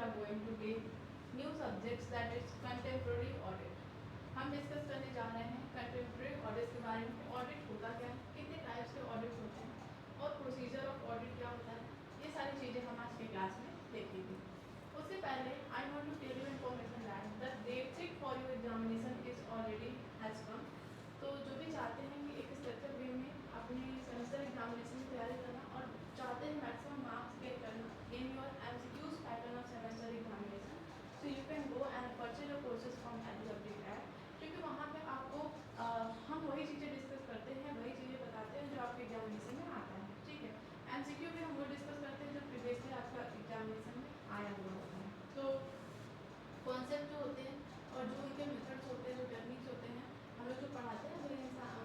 are going to take new subjects that is contemporary audit. हम discuss करने जा रहे हैं कंटेम्प्रेरी ऑडिट के बारे में। ऑडिट होता क्या है, कितने टाइप्स के ऑडिट होते हैं और प्रोसीजर ऑफ ऑडिट क्या होता है, ये सारी चीज़ें हम आज के क्लास में देखेंगे। उससे पहले I want to tell you information that the date sheet for your examination is already has come. तो जो भी चाहते हैं कि एक स्ट्रक्चर वे में अपने सेमेस्टर एग्जामिनेशन की तैयारी करना और चाहते हैं मैक्सिमम मार्क्स गेट करना in your MCQs pattern of semester examination, so you can go and purchase your courses from EduUpdate app. क्योंकि वहाँ पे आपको हम वही चीज़ें डिस्कस करते हैं, वही चीज़ें बताते हैं जो आपके एग्जामिनेशन में आता है। ठीक है, MCQ भी हम वो डिस्कस करते हैं जो प्रीवियसली आपका एग्जामिनेशन में आया हुआ होता है। तो कॉन्सेप्ट जो होते हैं और जो उनके मेथड्स होते हैं, जो टेक्निक्स होते हैं, हम लोग जो पढ़ाते हैं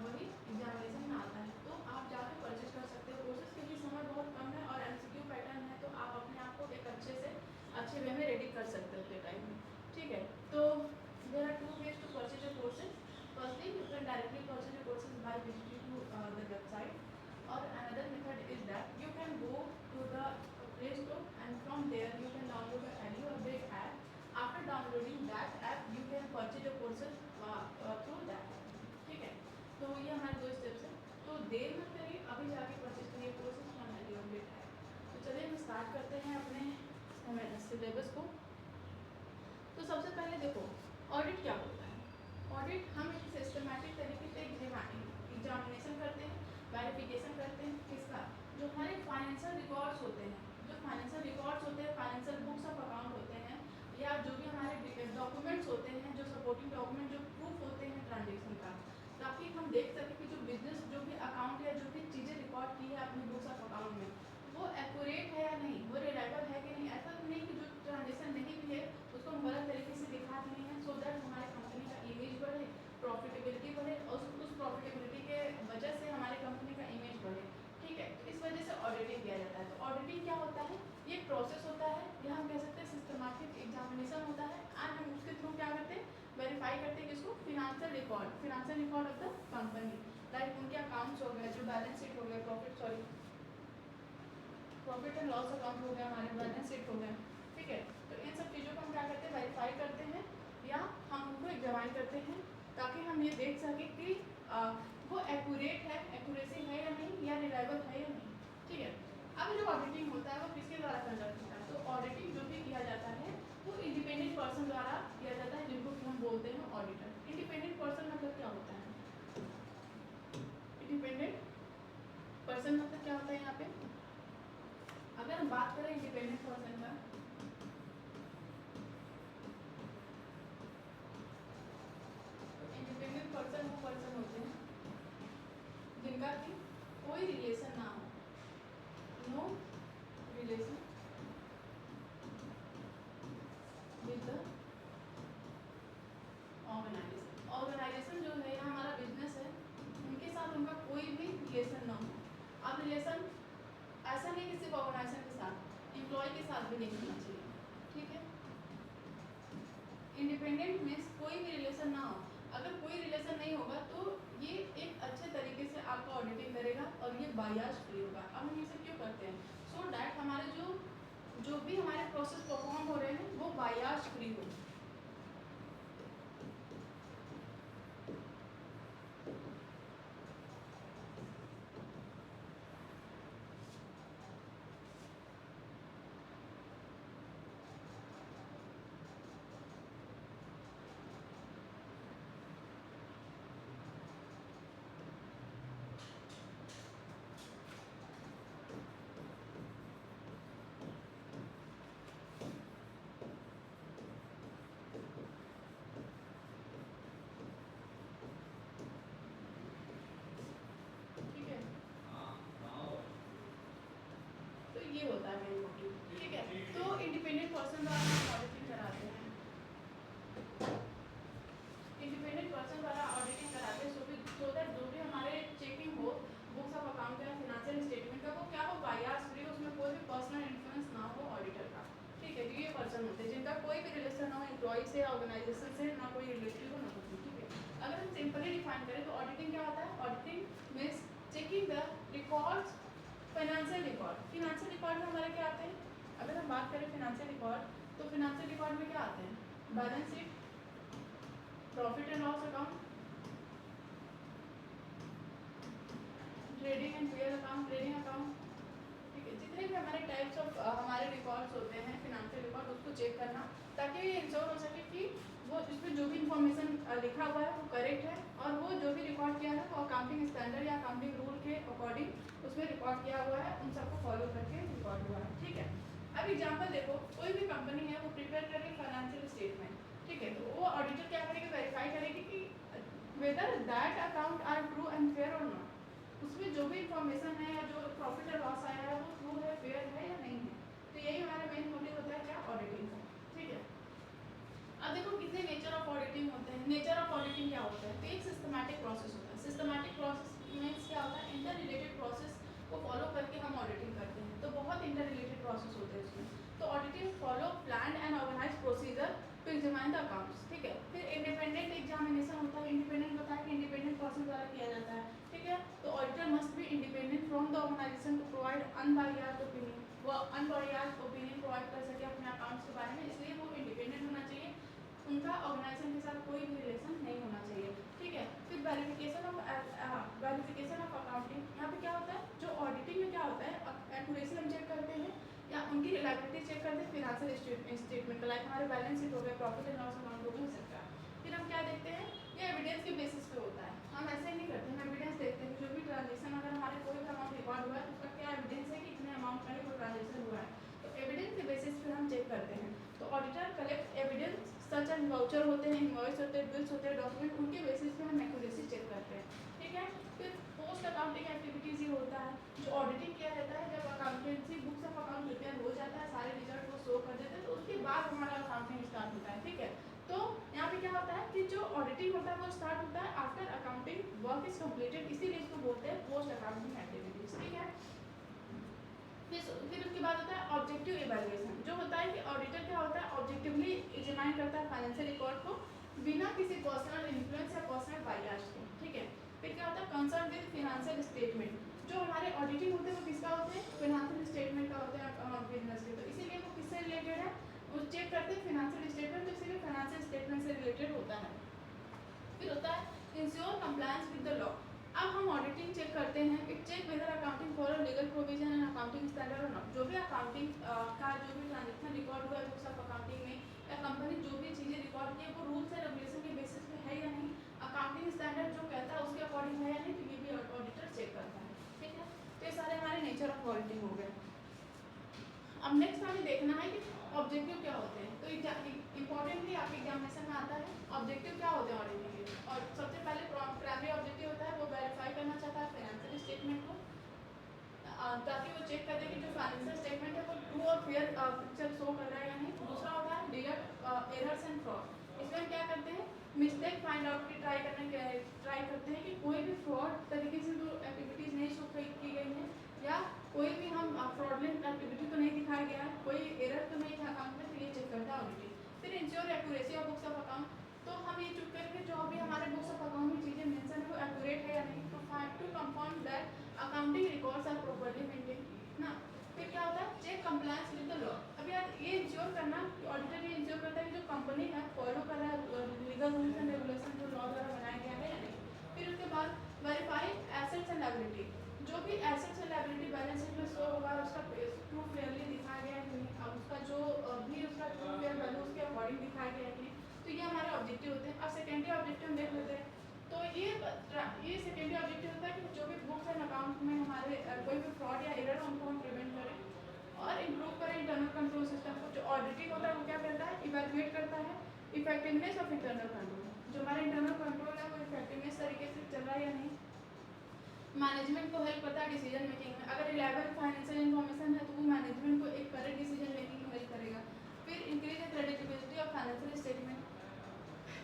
वही एग्जामिनेशन में आता है। तो आप जाके परचेज कर सकते हो कोर्सेज, क्योंकि समय बहुत कम है और MCQ पैटर्न है, तो आप अपने आप को एक अच्छे वे में रेडी कर सकते हो उतने टाइम में। ठीक है, तो there are two ways to purchase your courses. Firstly, you can directly purchase your courses by visiting to the website, or another method is that you can go to the Play Store and from there you can download the EduUpdate app. After downloading that app, you can purchase your courses through that app. ठीक है, तो ये हमारे दो steps हैं। तो देर मत करिए, अभी जाके परचेज करिए कोर्सेज फ्रॉम EduUpdate app। तो चलिए हम स्टार्ट करते हैं अपने सिलेबस को। तो सबसे पहले देखो ऑडिट क्या होता है। ऑडिट हम एक सिस्टमैटिक तरीके से एग्जामिनेशन करते हैं, वेरिफिकेशन करते हैं किसका, जो हमारे फाइनेंशियल रिकॉर्ड्स होते हैं, जो फाइनेंशियल रिकॉर्ड्स होते हैं, फाइनेंशियल बुक्स ऑफ अकाउंट होते हैं, या जो भी हमारे डॉक्यूमेंट्स होते हैं, जो सपोर्टिंग डॉक्यूमेंट, जो प्रूफ होते हैं ट्रांजेक्शन का, ताकि हम देख सकें कि जो बिजनेस, जो भी अकाउंट या जो भी चीज़ें रिकॉर्ड की है अपनी बुक्स ऑफ अकाउंट में, वो एक्यूरेट है या नहीं, वो रिलायबल है कि नहीं। ऐसा तो नहीं कि जो ट्रांजेक्शन नहीं भी है उसको हम गलत तरीके से दिखा रहे हैं, सो दैट हमारे कंपनी का इमेज बढ़े, प्रॉफिटेबिलिटी बढ़े और उस प्रॉफिटेबिलिटी के वजह से हमारे कंपनी का इमेज बढ़े। ठीक है, तो इस वजह से ऑडिटिंग किया जाता है। तो ऑडिटिंग क्या होता है, ये प्रोसेस होता है, या हम कह सकते हैं सिस्टमैटिक एग्जामिनेशन होता है। एंड हम उसके थ्रू क्या करते हैं, वेरीफाई करते हैं किसको, financial record of the company, like उनके अकाउंट्स हो गए, जो बैलेंस शीट हो गया, प्रॉफिट एंड लॉस अकाउंट हो गया, हमारे बैलेंस शीट हो गया। ठीक है, तो इन सब चीज़ों को हम क्या करते हैं, वेरीफाई करते हैं या हम उनको एग्जामाइन करते हैं, ताकि हम ये देख सकें कि वो एक्यूरेट है, एक्यूरेसी है या नहीं, या रिलायबल है या नहीं। ठीक है, अब जो ऑडिटिंग होता है वो किसके द्वारा कंडक्ट होता है। तो ऑडिटिंग जो भी किया जाता है वो इंडिपेंडेंट पर्सन द्वारा किया जाता है, जिनको कि हम बोलते हैं ऑडिटर। इंडिपेंडेंट पर्सन मतलब क्या होता है, इंडिपेंडेंट पर्सन मतलब क्या होता है यहाँ पे, अगर हम बात करें इंडिपेंडेंट पर्सन का, इंडिपेंडेंट पर्सन वो पर्सन होते हैं जिनका कि कोई रिलेशन ना हो, no relation with the organisation. Organisation जो है या हमारा बिजनेस है, उनके साथ उनका कोई भी रिलेशन ना हो। अब रिलेशन ऐसा नहीं कि सिर्फ ऑर्गेनाइजेशन के साथ, एम्प्लॉय के साथ भी नहीं होना चाहिए। ठीक है, इंडिपेंडेंट मीन्स कोई भी रिलेशन ना हो। अगर कोई रिलेशन नहीं होगा तो ये एक अच्छे तरीके से आपका ऑडिटिंग करेगा और ये बायस फ्री होगा। अब हम इसे क्यों करते हैं, सो डैट हमारे जो भी हमारे प्रोसेस परफॉर्म हो रहे हैं वो बायस फ्री हो। ठीक है, तो ये होता है मेन मोटिव। ठीक है, तो इंडिपेंडेंट पर्सन द्वारा हम ऑडिटिंग कराते हैं, इंडिपेंडेंट पर्सन द्वारा ऑडिटिंग कराते हैं, सो दैट जो भी हमारे चेकिंग हो बुक्स ऑफ अकाउंट का, फिनेंशियल स्टेटमेंट का, वो क्या हो, बायस फ्री, उसमें कोई भी पर्सनल इन्फ्लुएंस ना हो ऑडिटर का। ठीक है, तो ये पर्सन होते हैं जिनका कोई भी रिलेशन ना हो एम्प्लॉय से, ऑर्गेनाइजेशन से, ना कोई रिलेटिव हो, ना कुछ। ठीक है, अगर हम सिंपली डिफाइन करें तो ऑडिटिंग क्या होता है, auditing means checking the records, financial record. Financial record में हमारे क्या आते हैं, अगर हम बात करें फिनेंशियल रिकॉर्ड, तो फिनेंशियल रिकॉर्ड में क्या आते हैं? Balance sheet, profit and loss account, trading and pair account, trading account, ठीक है। जितने भी हमारे टाइप्स ऑफ हमारे रिकॉर्ड्स होते हैं फिनेंशियल रिकॉर्ड, उसको चेक करना ताकि ये इंश्योर हो सके कि वो इसमें जो भी इंफॉर्मेशन लिखा हुआ है वो करेक्ट है और वो जो भी रिकॉर्ड किया है वो अकाउंटिंग स्टैंडर्ड या अकाउंटिंग रूल के अकॉर्डिंग उसमें रिकॉर्ड किया हुआ है, उन सबको फॉलो करके रिकॉर्ड हुआ है, ठीक है। अब एग्जाम्पल देखो, कोई भी कंपनी है वो प्रिपेयर कर रही फाइनेंशियल स्टेटमेंट, ठीक है, तो वो ऑडिटर क्या करेगी? वेरीफाई करेगी कि whether that account are true and fair और नॉट, उसमें जो भी इंफॉर्मेशन है या जो प्रॉफिट और लॉस आया है वो ट्रू है, फेयर है या नहीं है। तो यही हमारा मेन मोटिव होता है क्या? ऑडिटिंग का, ठीक है। अब देखो कितने नेचर ऑफ ऑडिटिंग होते हैं। नेचर ऑफ ऑडिटिंग क्या होता है? तो एक सिस्टमैटिक प्रोसेस होता है। सिस्टमैटिक प्रोसेस मीन्स क्या होता है? इंटर रिलेटेड प्रोसेस को फॉलो करके हम ऑडिटिंग करते हैं, तो बहुत इंटर रिलेटेड प्रोसेस होते हैं उसमें। तो auditing follow plan and organise procedure to examine the accounts, ठीक है। फिर इंडिपेंडेंट एग्जामिनेशन होता है। इंडिपेंडेंट बताया कि इंडिपेंडेंट प्रोसेस द्वारा किया जाता है, ठीक है। तो auditor must be independent from the organisation to provide unbiased opinion, वो अनबायस्ड ओपिनियन प्रोवाइड कर सके अपने अकाउंट्स के बारे में, इसलिए वो इंडिपेंडेंट होना चाहिए, उनका ऑर्गेनाइजेशन के साथ कोई भी रिलेशन नहीं होना चाहिए, ठीक है। फिर वेरिफिकेशन ऑफ अकाउंटिंग, यहाँ पे क्या होता है? जो ऑडिटिंग में क्या होता है, एक्यूरेसी हम चेक करते हैं या उनकी रिलायबिलिटी चेक करते हैं फिनेंशियल स्टेटमेंट, लाइक हमारे बैलेंस शीट हो गया, प्रॉफिट एंड लॉस अकाउंट हो सकता है। फिर हम क्या देखते हैं? ये एविडेंस के बेसिस पे होता है, हम ऐसे नहीं करते, हम एविडेंस देखते हैं। जो भी ट्रांजेक्शन अगर हमारे कोई भी अमाउंट रिकॉर्ड हुआ है तो उसका क्या एविडेंस है कि इतने अमाउंट का ही वो ट्रांजेक्शन हुआ है, तो एविडेंस के बेसिस पे हम चेक करते हैं। तो auditor collect evidence such and voucher होते हैं, इनवॉइस होते हैं, बिल्स होते हैं, डॉक्यूमेंट, उनके बेसिस पे हम एक्यूरेसी चेक करते हैं, ठीक है। फिर पोस्ट अकाउंटिंग एक्टिविटीज़ ही होता है, जो ऑडिटिंग किया रहता है जब accountancy books of account prepare हो जाता है, सारे रिजल्ट को शो कर देते हैं, तो उसके बाद हमारा अकाउंटिंग स्टार्ट होता है, ठीक है। तो यहाँ पे क्या होता है कि जो ऑडिटिंग होता है वो स्टार्ट होता है after accounting work is completed, इसीलिए इसको बोलते हैं पोस्ट अकाउंटिंग एक्टिविटीज, ठीक है। फिर उसके बाद होता है ऑब्जेक्टिव इवैल्यूएशन, जो होता है कि ऑडिटर क्या होता है? ऑब्जेक्टिवली एग्जामिन करता है फाइनेंशियल रिकॉर्ड को बिना किसी पर्सनल इन्फ्लुएंस या पर्सनल बायस के, ठीक है। फिर क्या होता है? कंसर्न विद फिनेंशियल स्टेटमेंट, जो हमारे ऑडिटिंग होते हैं वो किसका होते हैं? फिनेंशियल स्टेटमेंट का होता है बिजनेस के, तो इसीलिए वो किससे रिलेटेड है? वो चेक करते हैं फिनेंशियल स्टेटमेंट, तो इसीलिए फाइनेंशियल स्टेटमेंट से रिलेटेड होता है। फिर होता है ensure compliance with the law. अब हम ऑडिटिंग चेक करते हैं, it check whether accounting follow legal provision and accounting standard और नॉट। जो भी अकाउंटिंग का जो भी ट्रांजेक्शन रिकॉर्ड हुआ है बुक्स ऑफ अकाउंटिंग में, या कंपनी जो भी चीज़ें रिकॉर्ड की है वो रूल्स एंड रेगुलेशन के बेसिस पे है या नहीं, अकाउंटिंग स्टैंडर्ड जो कहता है उसके अकॉर्डिंग है या नहीं, तो ये भी ऑडिटर चेक करता है, ठीक है। तो ये सारे हमारे नेचर ऑफ ऑडिटिंग हो गए। अब नेक्स्ट हमें देखना है कि ऑब्जेक्टिव क्या होते हैं। तो इंपॉर्टेंटली आपके एग्जामिनेशन में आता है ऑब्जेक्टिव क्या होते हैं ऑडिटिंग के। और सबसे पहले प्राइमरी ऑब्जेक्टिव होता है वो वेरीफाई करना चाहता है फाइनेंशियल स्टेटमेंट को, ताकि वो चेक करे कि जो फाइनेंशियल स्टेटमेंट है वो ट्रू और फेयर पिक्चर शो कर रहा है या नहीं। दूसरा होता है डिटेक्ट एरर्स एंड फ्रॉड, इसमें हम क्या करते हैं? मिस्टेक फाइंड आउट की ट्राई करते हैं कि कोई भी फ्रॉड तरीके से जो एक्टिविटीज़ नहीं शो की गई हैं, या कोई भी हम फ्रॉडलेंट एक्टिविटी तो नहीं दिखाया गया है, कोई एरर तो नहीं है अकाउंट में, तो ये चेक करता है ऑडिटिंग। फिर ensure accuracy of books of account, तो हम ये चेक करेंगे जो भी हमारे बुक्स ऑफ अकाउंट में चीज़ें मेंशन है वो एक्यूरेट है या नहीं, to confirm that accounting records are properly maintain ना। फिर क्या होता है? Check compliance with the law. अब यार ये इंश्योर करना, ऑडिटर ये इंश्योर करता है कि जो कंपनी है फॉलो कर रहा है लीगल रूल्स एंड रेगुलेशन जो लॉ द्वारा बनाया गया है या नहीं। फिर उसके बाद वेरीफाई एसेट्स एंड लायबिलिटी, जो भी assets and liability balance sheet में शो होगा उसका ट्रू फेयरली दिखाया गया है कि नहीं, अब उसका जो भी उसका ट्रू फेयर वैल्यू उसके अकॉर्डिंग दिखाया गया है कि नहीं, तो ये हमारे ऑब्जेक्टिव होते हैं। अब सेकेंडरी ऑब्जेक्टिव हम देख लेते हैं। तो ये सेकेंडरी ऑब्जेक्टिव होता है कि जो भी बुक्स एंड अकाउंट में हमारे कोई भी फ्रॉड या एरर है उनको हम प्रिवेंट करें और इम्प्रूव करें इंटरनल कंट्रोल सिस्टम को। जो ऑडिटिंग होता है वो क्या करता है? इवैल्यूएट करता है इफेक्टिवनेस ऑफ इंटरनल कंट्रोल, जो हमारा इंटरनल कंट्रोल है वो इफेक्टिवनेस तरीके से चल रहा है या नहीं। मैनेजमेंट को हेल्प करता है डिसीजन मेकिंग में, अगर रिलायबल फाइनेंशियल इन्फॉर्मेशन है तो वो मैनेजमेंट को एक करेक्ट डिसीजन मेकिंग में हेल्प करेगा। फिर increase the credibility of financial statement,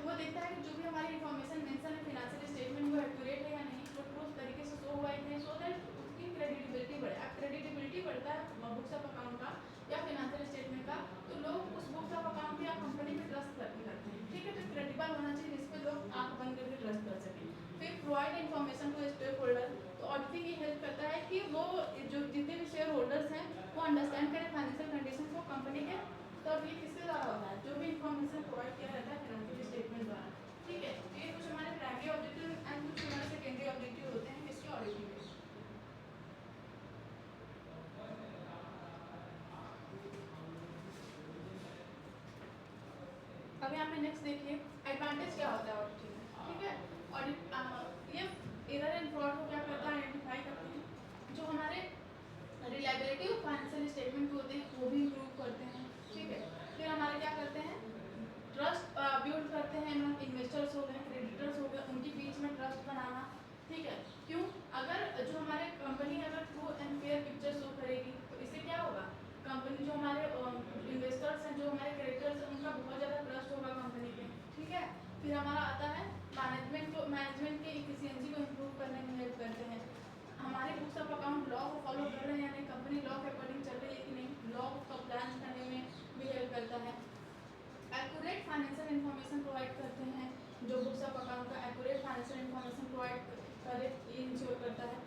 वो देखता है कि जो भी हमारी इन्फॉर्मेशन मेंशन है फिनेंशियल स्टेटमेंट वो एक्यूरेट है या नहीं, वो ट्रूथ तरीके से शो हुआ है कि नहीं, सो दैट उसकी क्रेडिबिलिटी बढ़े। अब क्रेडिबिलिटी बढ़ता है बुक्स ऑफ अकाउंट का या फिनेंशियल स्टेटमेंट का, तो लोग उस बुक्स ऑफ अकाउंट या कंपनी पे ट्रस्ट करते हैं, ठीक है। तो क्रेडिबल होना चाहिए जिस पे लोग आँख बंद करके ट्रस्ट कर सकें। फिर provide information to stakeholder, तो ऑडिटिंग ये हेल्प करता है कि वो जो जितने भी शेयर होल्डर्स हैं वो अंडरस्टैंड करें फाइनेंशियल कंडीशन को कंपनी के, तब ये किसके द्वारा होता है, जो भी इंफॉर्मेशन प्रोवाइड किया जाता है फाइनेंशियल स्टेटमेंट द्वारा। ठीक है, ये कुछ हमारे प्राइमरी ऑब्जेक्टिव एंड कुछ हमारे सेकेंडरी ऑब्जेक्टिव होते हैं इसके ऑडिटिंग के। अब यहाँ पे नेक्स्ट देखिए एडवांटेज क्या होता है ऑडिटिंग में। ठीक है, ऑडिट ये एरर एंड फ्रॉड को क्या करता है, आइडेंटिफाई करते हैं। जो हमारे रिलायबिलिटी ऑफ फाइनेंशियल स्टेटमेंट होते हैं वो भी इम्प्रूव करते हैं। ठीक है, फिर हमारे क्या करते हैं, ट्रस्ट बिल्ड करते हैं। इन्वेस्टर्स हो गए, क्रेडिटर्स हो गए, उनके बीच में ट्रस्ट बनाना। ठीक है, क्यों, अगर जो हमारे कंपनी अगर true and fair picture show करेगी तो इससे क्या होगा, कंपनी जो हमारे इन्वेस्टर्स हैं, जो हमारे क्रेडिटर्स हैं, उनका बहुत ज़्यादा ट्रस्ट होगा कंपनी पे। ठीक है, फिर हमारा आता है मैनेजमेंट की एफिशिएंसी को इम्प्रूव करने में हेल्प करते हैं। हमारे बुक्स ऑफ अकाउंट लॉ को फॉलो कर रहे हैं या नहीं, कंपनी लॉ के अकॉर्डिंग चल रही है कि नहीं, लॉ को कंप्लायंस करने में भी हेल्प करता है। एक्यूरेट फाइनेंशियल इन्फॉर्मेशन प्रोवाइड करते हैं, जो बुक्स ऑफ अकाउंट का एक्यूरेट फाइनेंशियल इन्फॉर्मेशन प्रोवाइड करे ये इंश्योर करता है।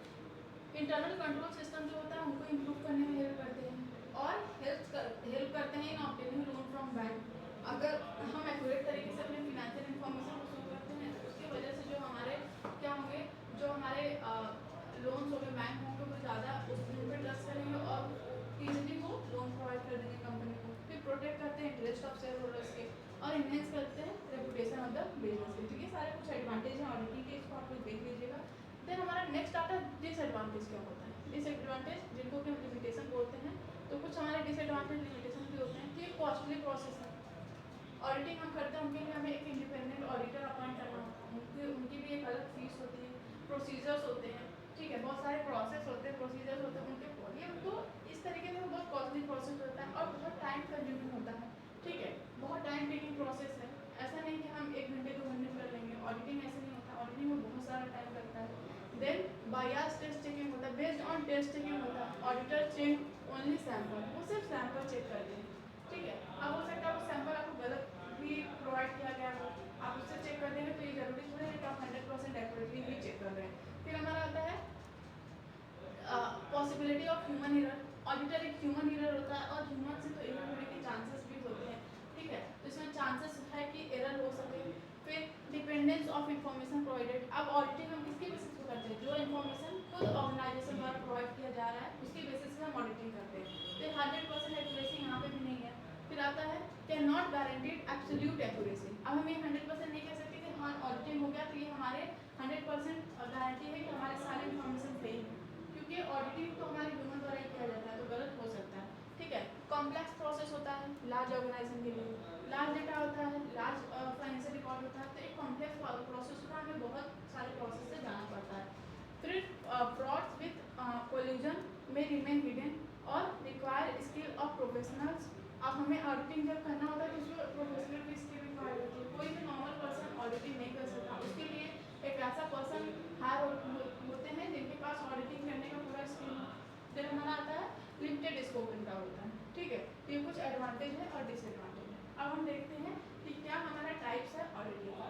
इंटरनल कंट्रोल सिस्टम जो होता है उनको इम्प्रूव करने में हेल्प करते हैं और हेल्प करते हैं इन ऑब्टेनिंग लोन फ्रॉम बैंक। अगर हम एक्यूरेट तरीके से अपने फिनेंशियल इन्फॉर्मेशन को शो करते हैं तो उसकी वजह से जो हमारे क्या होंगे, जो हमारे लोन्स होंगे बैंक होंगे वो ज़्यादा उस पर ट्रस्ट करेंगे और ईजिली वो लोन प्रोवाइड कर देंगे कंपनी को। फिर प्रोटेक्ट करते हैं इंटरेस्ट ऑफ शेयर होल्डर्स के और इन्हेंस करते हैं रेपुटेशन ऑफ द बिजनेस के। तो ये सारे कुछ एडवांटेज हैं ऑडिटिंग के, इसको आप लोग देख लीजिएगा। देन हमारा नेक्स्ट आता है डिसएडवांटेज क्या होता है। डिसएडवांटेज जिनको कि हम लिमिटेशन बोलते हैं, तो कुछ हमारे डिसएडवांटेज लिमिटेशन भी होते हैं कि एक कॉस्टली प्रोसेस है। ऑडिटिंग हम करते हैं उनके लिए हमें एक इंडिपेंडेंट ऑडिटर अपॉइंट करना होता है, उनकी भी एक अलग फीस होती है, प्रोसीजर्स होते हैं। ठीक है, बहुत सारे प्रोसेस होते हैं, प्रोसीजर्स होते हैं, उनके लिए उनको इस तरीके से बहुत कॉस्टली प्रोसेस होता है और बहुत टाइम कंज्यूमिंग होता है। ठीक है, बहुत टाइम टेकिंग प्रोसेस है, ऐसा नहीं कि हम 1 घंटे 2 घंटे कर लेंगे। ऑडिटिंग ऐसे नहीं होता, ऑडिटिंग में बहुत सारा टाइम लगता है। देन बायस टेस्ट चेकिंग होता है, बेस्ड ऑन टेस्ट चेकिंग होता है। ऑडिटर चेक ओनली सैंपल, वो सिर्फ सैंपल चेक करते हैं। ठीक है, अब हो सकता है वो सैंपल आपको गलत भी प्रोवाइड किया गया हो, आप उससे चेक कर देंगे तो ये जरूरी थोड़ी है कि आप 100% एक्यूरेटली ही चेक कर रहे हैं। फिर हमारा आता है possibility of human error. Auditor एक ह्यूमन एरर होता है और ह्यूमन से तो एरर होने के चांसेस भी होते हैं। ठीक है, तो इसमें चांसेस है कि एरर हो सके। फिर डिपेंडेंस ऑफ इंफॉर्मेशन प्रोवाइडेड। अब ऑडिटिंग हम किसके बेसिस पे करते हैं, जो इन्फॉर्मेशन खुद ऑर्गेनाइजेशन द्वारा प्रोवाइड किया जा रहा है उसके बेसिस पे हम ऑडिटिंग करते हैं। तो 100% एक्यूरेसी यहाँ पे भी नहीं है। फिर आता है can not guaranteed absolute accuracy. अब हम ये 100% नहीं कह सकते कि हाँ ऑडिटिंग हो गया तो ये हमारे 100% गारंटी है कि हमारे सारे इन्फॉर्मेशन सही है, क्योंकि ऑडिटिंग तो हमारे ह्यूमन द्वारा ही किया जाता है तो गलत हो सकता है। ठीक है, कॉम्प्लेक्स प्रोसेस होता है लार्ज ऑर्गेनाइजेशन के लिए, लार्ज डेटा होता है, लार्ज फाइनेंशियल रिकॉर्ड होता है, तो एक कॉम्प्लेक्स प्रोसेस होता है, हमें बहुत सारे प्रोसेस से जाना पड़ता है। फिर फ्रॉड्स विथ कोल्यूजन में रिमेन हिडन और रिक्वायर स्किल ऑफ प्रोफेशनल्स। अब हमें ऑडिटिंग जब करना होता है तो उसमें प्रोफेशनल की स्किल रिक्वायर्ड होती है, कोई भी नॉर्मल पर्सन ऑडिटिंग नहीं कर सकता, उसके लिए एक ऐसा पर्सन हायर होते हैं जिनके पास ऑडिटिंग करने का पूरा स्किल हो। फिर हमारा आता है लिमिटेड स्कोप इनका होता है। ठीक है, तो ये कुछ एडवांटेज है और डिसएडवांटेज है। अब हम देखते हैं कि क्या हमारा टाइप्स है ऑडिटिंग का।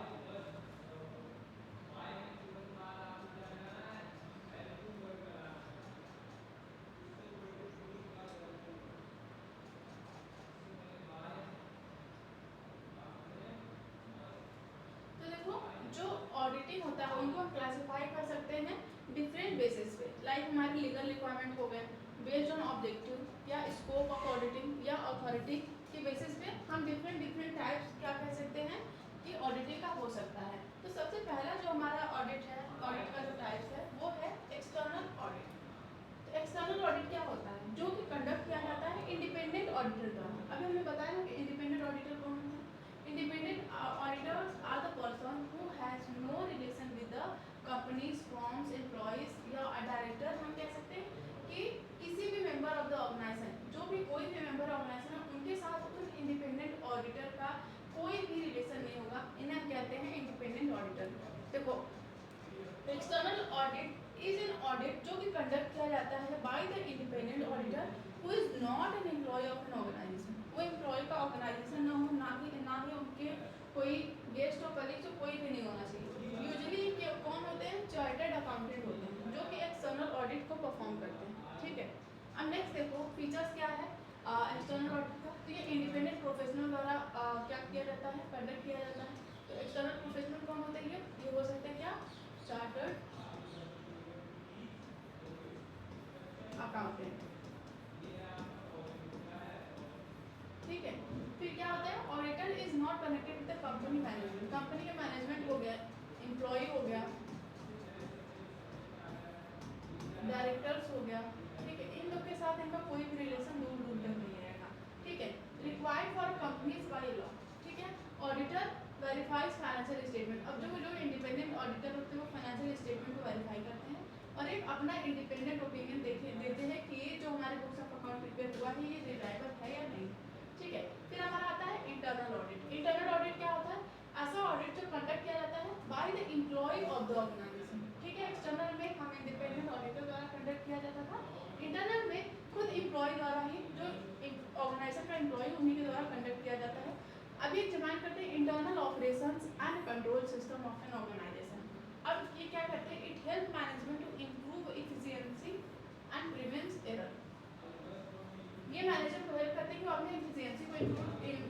तो देखो जो ऑडिटिंग होता है उनको हम क्लासिफाई कर सकते हैं डिफरेंट बेसिस पे, लाइक हमारी लीगल रिक्वायरमेंट हो गए, बेस्ड ऑन ऑब्जेक्टिव या स्कोप ऑफ ऑडिटिंग या अथॉरिटी के बेसिस पे हम डिफरेंट टाइप्स क्या कह सकते हैं कि ऑडिटिंग का हो सकता है। तो सबसे पहला जो हमारा ऑडिट है, ऑडिट का जो टाइप्स है वो है एक्सटर्नल ऑडिट। तो एक्सटर्नल ऑडिट क्या होता है, जो कि कंडक्ट किया जाता है इंडिपेंडेंट ऑडिटर द्वारा। अभी हमने बताया ना कि इंडिपेंडेंट ऑडिटर कौन है। Independent auditors are the person who has no relation with the company's firms, employees या डायरेक्टर हम कह सकते हैं कि किसी भी मेंबर ऑफ द ऑर्गेनाइजेशन, जो भी कोई भी मेंबर ऑर्गेनाइजेशन है उनके साथ उस इंडिपेंडेंट ऑडिटर का कोई भी रिलेशन नहीं होगा, इन्हें हम कहते हैं इंडिपेंडेंट ऑडिटर। देखो external audit is an audit जो कि कंडक्ट किया जाता है by the independent auditor who is not an employ of an organisation. वो एम्प्लॉय का ऑर्गेनाइजेशन ना हो, ना ही उनके कोई गेस्ट और कलीग जो कोई भी नहीं होना चाहिए। यूजुअली कौन होते हैं, चार्टर्ड अकाउंटेंट होते हैं जो कि एक्सटर्नल ऑडिट को परफॉर्म करते हैं। ठीक है, अब नेक्स्ट देखो फीचर्स क्या है। एक्सटर्नल ऑडिट का, तो ये इंडिपेंडेंट प्रोफेशनल द्वारा क्या किया जाता है, कंडक्ट किया जाता है। तो एक्सटर्नल प्रोफेशनल कौन होते हैं, ये हो सकते हैं क्या, चार्टर्ड अकाउंटेंट। ठीक है, फिर क्या होता है, auditor is not connected with the company management, company के मैनेजमेंट हो गया, एम्प्लॉय हो गया, डायरेक्टर्स हो गया, ठीक है, इन लोग के साथ इनका कोई भी रिलेशन दूर दूर तक नहीं रहेगा। ठीक है, required for companies by law. ठीक है, ऑडिटर वेरीफाइज फाइनेंशियल स्टेटमेंट। अब जो इंडिपेंडेंट ऑडिटर होते हैं वो फाइनेंशियल स्टेटमेंट को वेरीफाई करते हैं और एक अपना इंडिपेंडेंट ओपिनियन देते हैं कि ये जो हमारे बुक्स ऑफ अकाउंट प्रिपेयर हुआ है ये रिलायबल है या नहीं। ठीक है, फिर हमारा आता है इंटरनल ऑडिट। इंटरनल ऑडिट क्या होता है, ऐसा ऑडिट जो कंडक्ट किया जाता है by the employ of the organisation. ठीक है, एक्सटर्नल में हम इंडिपेंडेंट ऑडिटर द्वारा कंडक्ट किया जाता था, इंटरनल में खुद एम्प्लॉय द्वारा ही, जो ऑर्गेनाइजेशन का एम्प्लॉय उन्हीं के द्वारा कंडक्ट किया जाता है। अब ये डिफाइन करते हैं internal operations and control system of an organisation. अब ये क्या करते हैं, it help management to improve efficiency and prevents error. ये मैनेजर को हेल्प करते हैं कि वो अपनी एफिशिएंसी को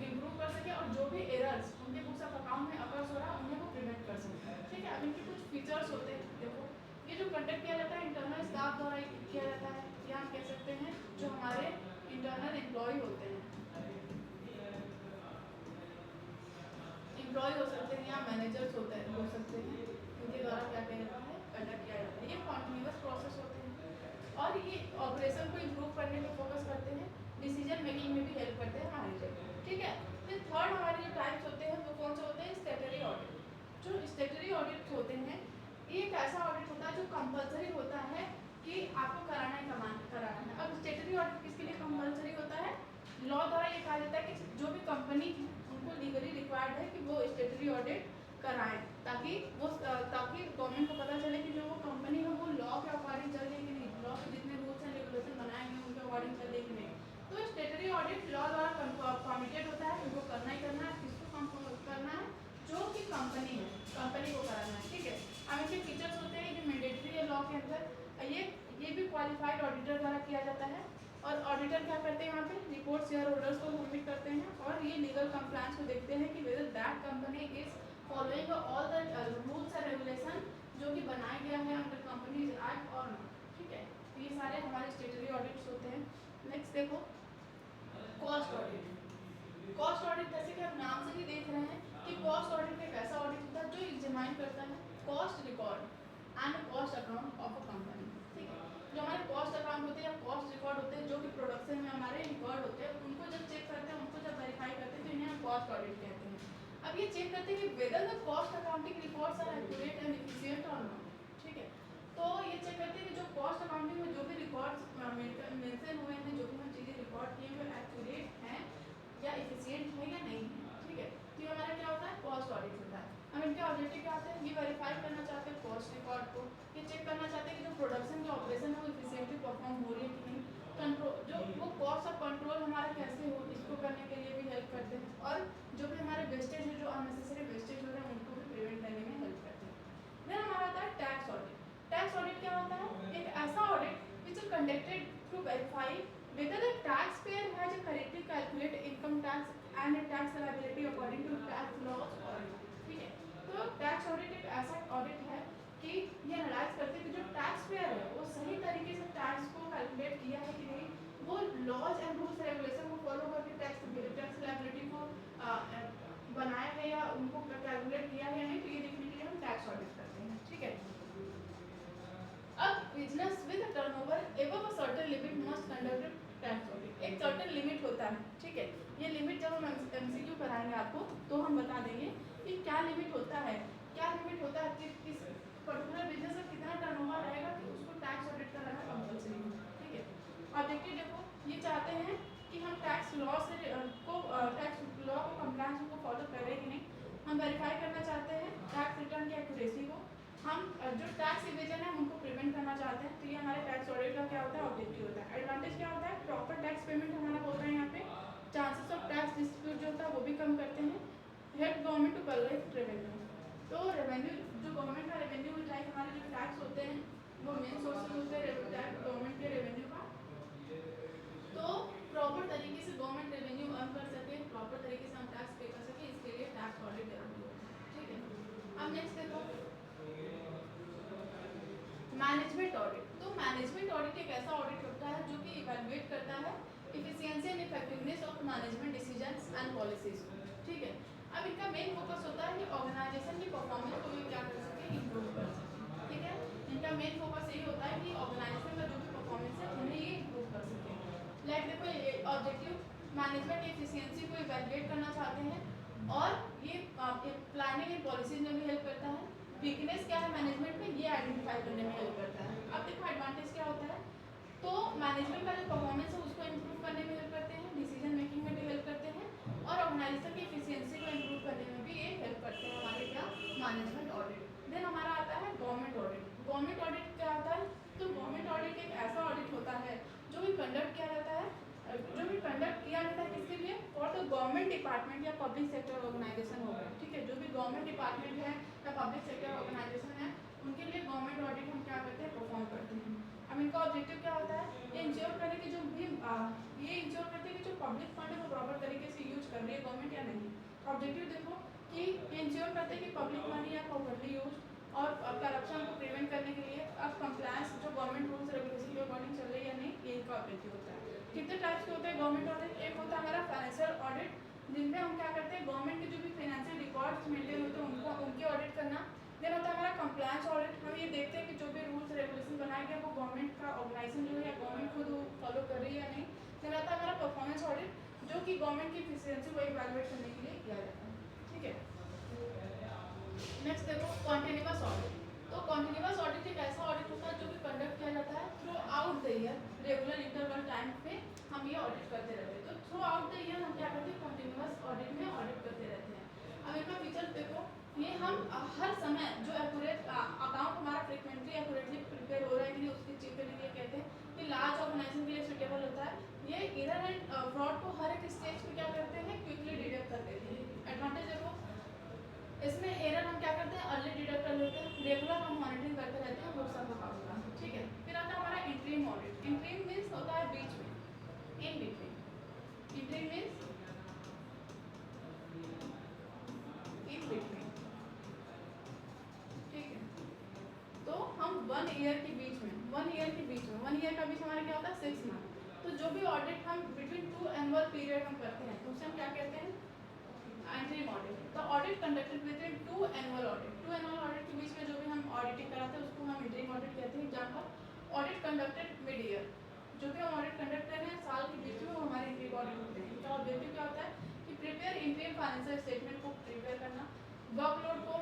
इम्प्रूव कर सके और जो भी एरर्स उनके बुक्स ऑफ अकाउंट में अकर्स हो रहा है उन्हें वो प्रिवेंट कर सके। ठीक है, अब इनके कुछ फीचर्स होते हैं, देखो ये जो कंडक्ट किया जाता है इंटरनल स्टाफ द्वारा किया जाता है, या हम कह सकते हैं जो हमारे इंटरनल एम्प्लॉय होते हैं, एम्प्लॉय हो सकते हैं या मैनेजर्स होते हैं हो सकते हैं, उनके द्वारा क्या किया जाता है, कंडक्ट किया जाता है। ये कॉन्टिन्यूअस प्रोसेस होते हैं और ये ऑपरेशन को इम्प्रूव करने पर फोकस करते हैं, डिसीजन मेकिंग में भी हेल्प करते हैं मैनेजर। ठीक है, फिर थर्ड हमारे जो टाइप्स होते हैं वो कौन से होते हैं, स्टैट्यूटरी ऑडिट। जो स्टैट्यूटरी ऑडिट होते हैं ये एक ऐसा ऑडिट होता है जो कंपलसरी होता है कि आपको कराना है। अब स्टैट्यूटरी ऑडिट किसके लिए कंपलसरी होता है, लॉ द्वारा ये कहा जाता है कि जो भी कंपनी है उनको लीगली रिक्वायर्ड है कि वो स्टैट्यूटरी ऑडिट कराएं, ताकि गवर्नमेंट को पता चले कि जो वो कंपनी है वो लॉ के अकॉर्डिंग चल रही है कि नहीं, लॉ के जितने रूल्स एंड रेगुलेशन बनाए हैं उनके अकॉर्डिंग चल रही है कि नहीं। तो स्टैट्यूटरी ऑडिट लॉ द्वारा कमिटेड होता है, उनको करना ही करना है। किसको करना है, जो कि कंपनी है, कंपनी को कराना है। ठीक है, अब इनके फीचर्स होते हैं जो मैंडेटरी है लॉ के अंदर, ये भी क्वालिफाइड ऑडिटर द्वारा किया जाता है। और ऑडिटर क्या करते हैं, यहाँ पे रिपोर्ट शेयर होल्डर्स को सबमिट करते हैं और ये लीगल कंप्लायंस को देखते हैं कि whether that company is following all the rules and regulation जो कि बनाया गया है अंडर कंपनीज एक्ट और नॉट। ठीक है, तो ये सारे हमारे स्टैट्यूटरी ऑडिट्स होते हैं। नेक्स्ट देखो कॉस्ट ऑडिट। कॉस्ट ऑडिट जैसे कि हम नाम से ही देख रहे हैं कि कॉस्ट ऑडिट एक ऐसा ऑडिट होता है जो एग्जामिन करता है cost record and cost account of a company. ठीक है, जो हमारे कॉस्ट अकाउंट होते हैं या कॉस्ट रिकॉर्ड होते हैं जो कि प्रोडक्शन में हमारे रिकॉर्ड होते हैं, उनको जब चेक करते हैं, उनको जब वेरीफाई करते हैं तो इन्हें हम कॉस्ट ऑडिट कहते हैं। अब ये चेक करते हैं कि whether the cost accounting records are accurate and efficient और नॉट। ठीक है, तो ये चेक करते हैं कि जो कॉस्ट अकाउंटिंग में जो भी रिकॉर्ड्स मेंशन हुए हैं, जो भी हम चीज़ें रिकॉर्ड किए हैं वो एक्यूरेट हैं या एफिशिएंट है या नहीं है। ठीक है, तो ये हमारा क्या होता है, कॉस्ट ऑडिट होता है। अब इनके ऑब्जेक्टिव क्या होते हैं, ये वेरीफाई करना चाहते हैं कॉस्ट रिकॉर्ड को, ये चेक करना चाहते हैं कि जो प्रोडक्शन के ऑपरेशन है वो एफिशिएंटली परफॉर्म हो रही है कि नहीं, कंट्रोल जो वो कॉस्ट ऑफ कंट्रोल हमारा कैसे हो इसको करने के लिए भी हेल्प करते हैं, और जो भी हमारे वेस्टेज है, जो अननेसेसरी वेस्टेज हो रहे हैं उनको भी प्रिवेंट करने में हेल्प करते हैं। फिर हमारा आता है टैक्स ऑडिट। टैक्स ऑडिट क्या होता है, एक ऐसा audit which is conducted to verify whether the taxpayer has correctly calculated income tax and tax liability according to tax laws or not। ठीक है, तो टैक्स ऑडिट एक ऐसा ऑडिट है कि ये एनालाइज करते हैं कि जो टैक्स पेयर है वो सही तरीके से टैक्स को कैलकुलेट किया है कि नहीं, वो लॉज एंड रूल्स रेगुलेशन को फॉलो करके टैक्स लायबिलिटी को बनाया है या उनको कैलकुलेट किया है या नहीं, तो ये देखने के लिए हम टैक्स ऑडिट करते हैं। ठीक है, अब business with turnover above a certain limit must conduct tax audit. एक सर्टेन लिमिट होता है। ठीक है, ये लिमिट जब हम एमसीक्यू कराएंगे आपको तो हम बता देंगे कि क्या लिमिट होता है, क्या लिमिट होता है कि किस पर्टिकुलर बिजनेस का कितना टर्नओवर रहेगा कि उसको टैक्स ऑडिट कराना कंपलसरी है। ठीक है, ऑब्जेक्टिव देखो ये चाहते हैं कि हम टैक्स लॉ से टैक्स लॉ को कंप्लायंस को फॉलो कर रहे हैं कि नहीं, हम वेरीफाई करना चाहते हैं टैक्स रिटर्न की एक्यूरेसी को, हम जो टैक्स इवेजन है उनको प्रिवेंट करना चाहते हैं। तो ये हमारे टैक्स ऑडिट का क्या होता है, ऑब्जेक्टिव होता है। एडवांटेज क्या होता है, प्रॉपर टैक्स पेमेंट हमारा होता है, यहाँ पे चांसेस ऑफ टैक्स डिस्प्यूट जो होता है वो भी कम करते हैं, help government to collect revenue. तो रेवेन्यू जो गवर्नमेंट का रेवेन्यू लाइक हमारे जो टैक्स होते हैं वो मेन सोर्सेज होते हैं गवर्नमेंट के रेवेन्यू का, तो प्रॉपर तरीके अब नेक्स्ट देखो मैनेजमेंट ऑडिट। तो मैनेजमेंट ऑडिट एक ऐसा ऑडिट होता है जो कि इवैल्यूएट करता है efficiency and effectiveness of management decisions and policies. ठीक है, अब इनका मेन फोकस होता है कि ऑर्गेनाइजेशन की परफॉर्मेंस को भी क्या कर सके, इंप्रूव कर सके। ठीक है, इनका मेन फोकस यही होता है कि ऑर्गेनाइजेशन का जो भी परफॉर्मेंस है उन्हें ये इंप्रूव कर सके। लाइक देखो ऑब्जेक्टिव मैनेजमेंट एफिशिएंसी को इवैल्यूएट करना चाहते हैं और ये प्लानिंग एंड पॉलिसीज में भी हेल्प करता है। वीकनेस क्या है मैनेजमेंट में, ये आइडेंटिफाई करने में हेल्प करता है। अब देखो एडवांटेज क्या होता है, तो मैनेजमेंट का जो परफॉर्मेंस है उसको इंप्रूव करने में हेल्प करते हैं, डिसीजन मेकिंग में भी हेल्प करते हैं और ऑर्गेनाइजेशन की एफिशिएंसी को इंप्रूव करने में भी ये हेल्प करते हैं हमारे क्या, मैनेजमेंट ऑडिट। देन हमारा आता है गवर्नमेंट ऑडिट। गवर्नमेंट ऑडिट क्या होता है, तो गवर्नमेंट ऑडिट एक ऐसा ऑडिट होता है जो भी कंडक्ट किया जाता है, जो भी कंडक्ट किया जाता है किसके लिए, फॉर द गवर्नमेंट डिपार्टमेंट या पब्लिक सेक्टर ऑर्गेनाइजेशन हो गया। ठीक है, जो भी गवर्नमेंट डिपार्टमेंट है या पब्लिक सेक्टर ऑर्गेनाइजेशन है उनके लिए गवर्नमेंट ऑडिट हम क्या करते हैं, परफॉर्म करते हैं। अब इनका ऑब्जेक्टिव क्या होता है, ये इंश्योर करने की जो भी ये इंश्योर करते हैं कि जो पब्लिक फंड है वो प्रॉपर तरीके से यूज कर रही है गवर्नमेंट या नहीं। ऑब्जेक्टिव देखो कि ये इंश्योर करते हैं कि पब्लिक मनी या प्रॉपरली यूज और करप्शन को प्रिवेंट करने के लिए अब कंप्लायंस जो गवर्नमेंट रूल्स रेगुलेशन के अकॉर्डिंग चल रही है या नहीं, ये इनका ऑब्जेक्टिव होता है। कितने टाइप्स के होते हैं गवर्नमेंट ऑडिट, एक होता है हमारा फाइनेंशियल ऑडिट जिनमें हम क्या करते हैं गवर्नमेंट के जो भी फाइनेंशियल रिकॉर्ड्स मेंटेन होते हैं उनको उनकी ऑडिट करना। देन होता है हमारा कंप्लायंस ऑडिट, हम ये देखते हैं कि जो भी रूल्स रेगुलेशन बनाया गया वो गवर्नमेंट का ऑर्गेनाइजेशन जो है या गवर्नमेंट खुद फॉलो कर रही है या नहीं। देन आता है हमारा परफॉर्मेंस ऑडिट जो कि गवर्नमेंट की एफिशिएंसी को इवैल्यूएट करने के लिए किया जाता है। ठीक है, नेक्स्ट देखो कॉन्टिन्यूअस ऑडिट। तो कॉन्टिन्यूअस ऑडिट एक ऐसा ऑडिट होता है जो कि कंडक्ट किया जाता है through out the year, regular interval time पे हम ये ऑडिट करते रहते हैं। तो थ्रू आउट द ईयर हम क्या करते हैं, कॉन्टिन्यूअस ऑडिट में ऑडिट करते रहते हैं। अब इनका फीचर देखो, ये हम हर समय जो एक्यूरेट अकाउंट हमारा फ्रिक्वेंटली एक्यूरेटली प्रिपेयर हो रहा है कि नहीं उसकी चेक करने के लिए कहते हैं कि लार्ज ऑर्गेनाइजेशन के लिए सुटेबल होता है। ये एरर एंड फ्रॉड को हर एक स्टेज पे क्या करते हैं, क्विकली डिटेक्ट कर देते हैं। एडवांटेज देखो, इसमें एरर हम क्या करते हैं, अर्ली डिटेक्ट कर लेते हैं, रेगुलर हम मॉनिटरिंग करते रहते हैं वो सब अकाउंट का। ठीक है, फिर आता है हमारा इंटरिम ऑडिट। इंटरिम मींस होता है बीच में, in between. Interim means in between. ठीक है, तो हम 1 ईयर के बीच में, 1 ईयर के बीच में, 1 ईयर का बीच हमारा क्या होता है, 6 मंथ। तो जो भी ऑडिट हम बिटवीन 2 एनुअल पीरियड हम करते हैं तो उसे हम क्या कहते हैं, interim audit. The audit conducted between 2 annual audit. 2 annual audit के बीच में जो भी हम ऑडिटिंग कराते हैं उसको हम इंटरिम ऑडिट कहते हैं। Example audit conducted mid year, जो भी हम ऑडिट कंडक्ट कर रहे हैं साल के बीच में वो हमारे इंटरिम ऑडिट होते हैं। इनका ऑब्जेक्टिव क्या होता है कि प्रिपेयर इंटरिम फाइनेंशियल स्टेटमेंट को प्रिपेयर करना, वर्कलोड को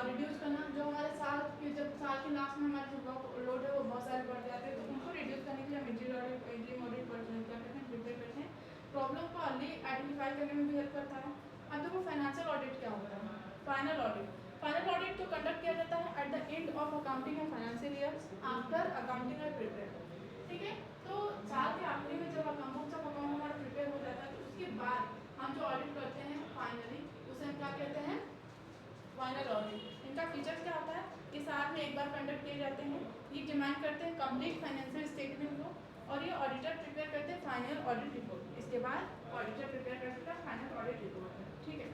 रिड्यूस करना। जो हमारे साल के जब साल के लास्ट में हमारे जो वर्कलोड है वो बहुत सारे बढ़ जाते हैं तो उनको रिड्यूस करने के लिए हम इंटरिम ऑडिट क्या करते हैं, प्रिपेयर करते हैं। प्रॉब्लम को अर्ली आइडेंटिफाई करने में भी हेल्प करता है। अब देखो फाइनेंशियल ऑडिट क्या होता है, फाइनल ऑडिट। फाइनल ऑडिट तो कंडक्ट किया जाता है at the end of accounting and financial years after accounting है प्रिपेयर। ठीक है, तो साल के आखिरी में जब अकाउंट हमारा प्रिपेयर हो जाता है तो उसके बाद हम जो ऑडिट करते हैं फाइनली उसे हम क्या कहते हैं, फाइनल ऑडिट। इनका फीचर्स क्या होता है कि साल में एक बार कंडक्ट किए जाते हैं। ये डिमांड करते हैं कंप्लीट फाइनेंशियल स्टेटमेंट को और ये ऑडिटर प्रिपेयर करते हैं फाइनल ऑडिट रिपोर्ट। इसके बाद ऑडिटर प्रिपेयर करते हैं फाइनल ऑडिट रिपोर्ट। ठीक है,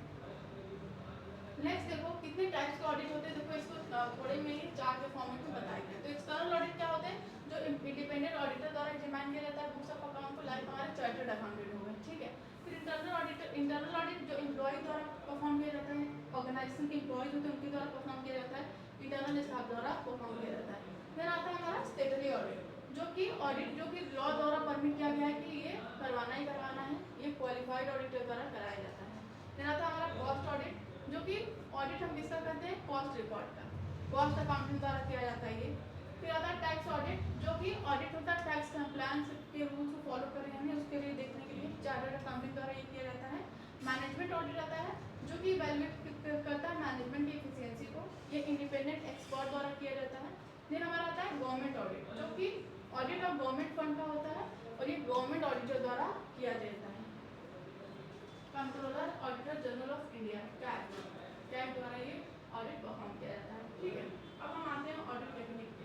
नेक्स्ट देखो कितने टाइप्स के ऑडिट होते हैं। देखो इसको थोड़े में ही चार्ट के फॉर्मेट में बताया गया। तो एक्सटर्नल ऑडिट क्या होते हैं, जो इंडिपेंडेंट ऑडिटर द्वारा एग्जामिन किया जाता है बुक्स ऑफ अकाउंट को, लाइक हमारे चार्टर्ड अकाउंटेंट हो गए। ठीक है, फिर इंटरनल ऑडिट जो एम्प्लॉय द्वारा परफॉर्म किया जाता है, ऑर्गेनाइजेशन के एम्प्लॉयज होते हैं उनके द्वारा परफॉर्म किया जाता है, इंटरनल स्टाफ द्वारा परफॉर्म किया जाता है। फिर आता है हमारा स्टेटरी ऑडिट, जो कि ऑडिट जो कि लॉ द्वारा परमिट किया गया है कि ये करवाना ही करवाना है, ये क्वालिफाइड ऑडिटर द्वारा कराया जाता है। फिर आता है हमारा कॉस्ट ऑडिट, जो कि ऑडिट हम किसका करते हैं, कॉस्ट रिकॉर्ड का, कॉस्ट अकाउंटिंग द्वारा किया जाता है ये। फिर आता है टैक्स ऑडिट, जो कि ऑडिट होता है टैक्स कंप्लायंस के रूल्स को फॉलो कर रहे हैं उसके लिए देखने के लिए चार्टर्ड अकाउंटिंग द्वारा ये किया जाता है। मैनेजमेंट ऑडिट आता है जो कि इवैल्यूएट करता है मैनेजमेंट की एफिशिएंसी को, ये इंडिपेंडेंट एक्सपर्ट द्वारा किया जाता है। फिर हमारा आता है गवर्नमेंट ऑडिट, जो कि ऑडिट ऑफ गवर्नमेंट फंड का होता है और ये गवर्नमेंट ऑडिटर द्वारा किया जाता है। Controller auditor general of India CAG द्वारा ये ऑडिट परफॉर्म किया जाता है। ठीक है, अब हम आते हैं ऑडिट टेक्निक पे।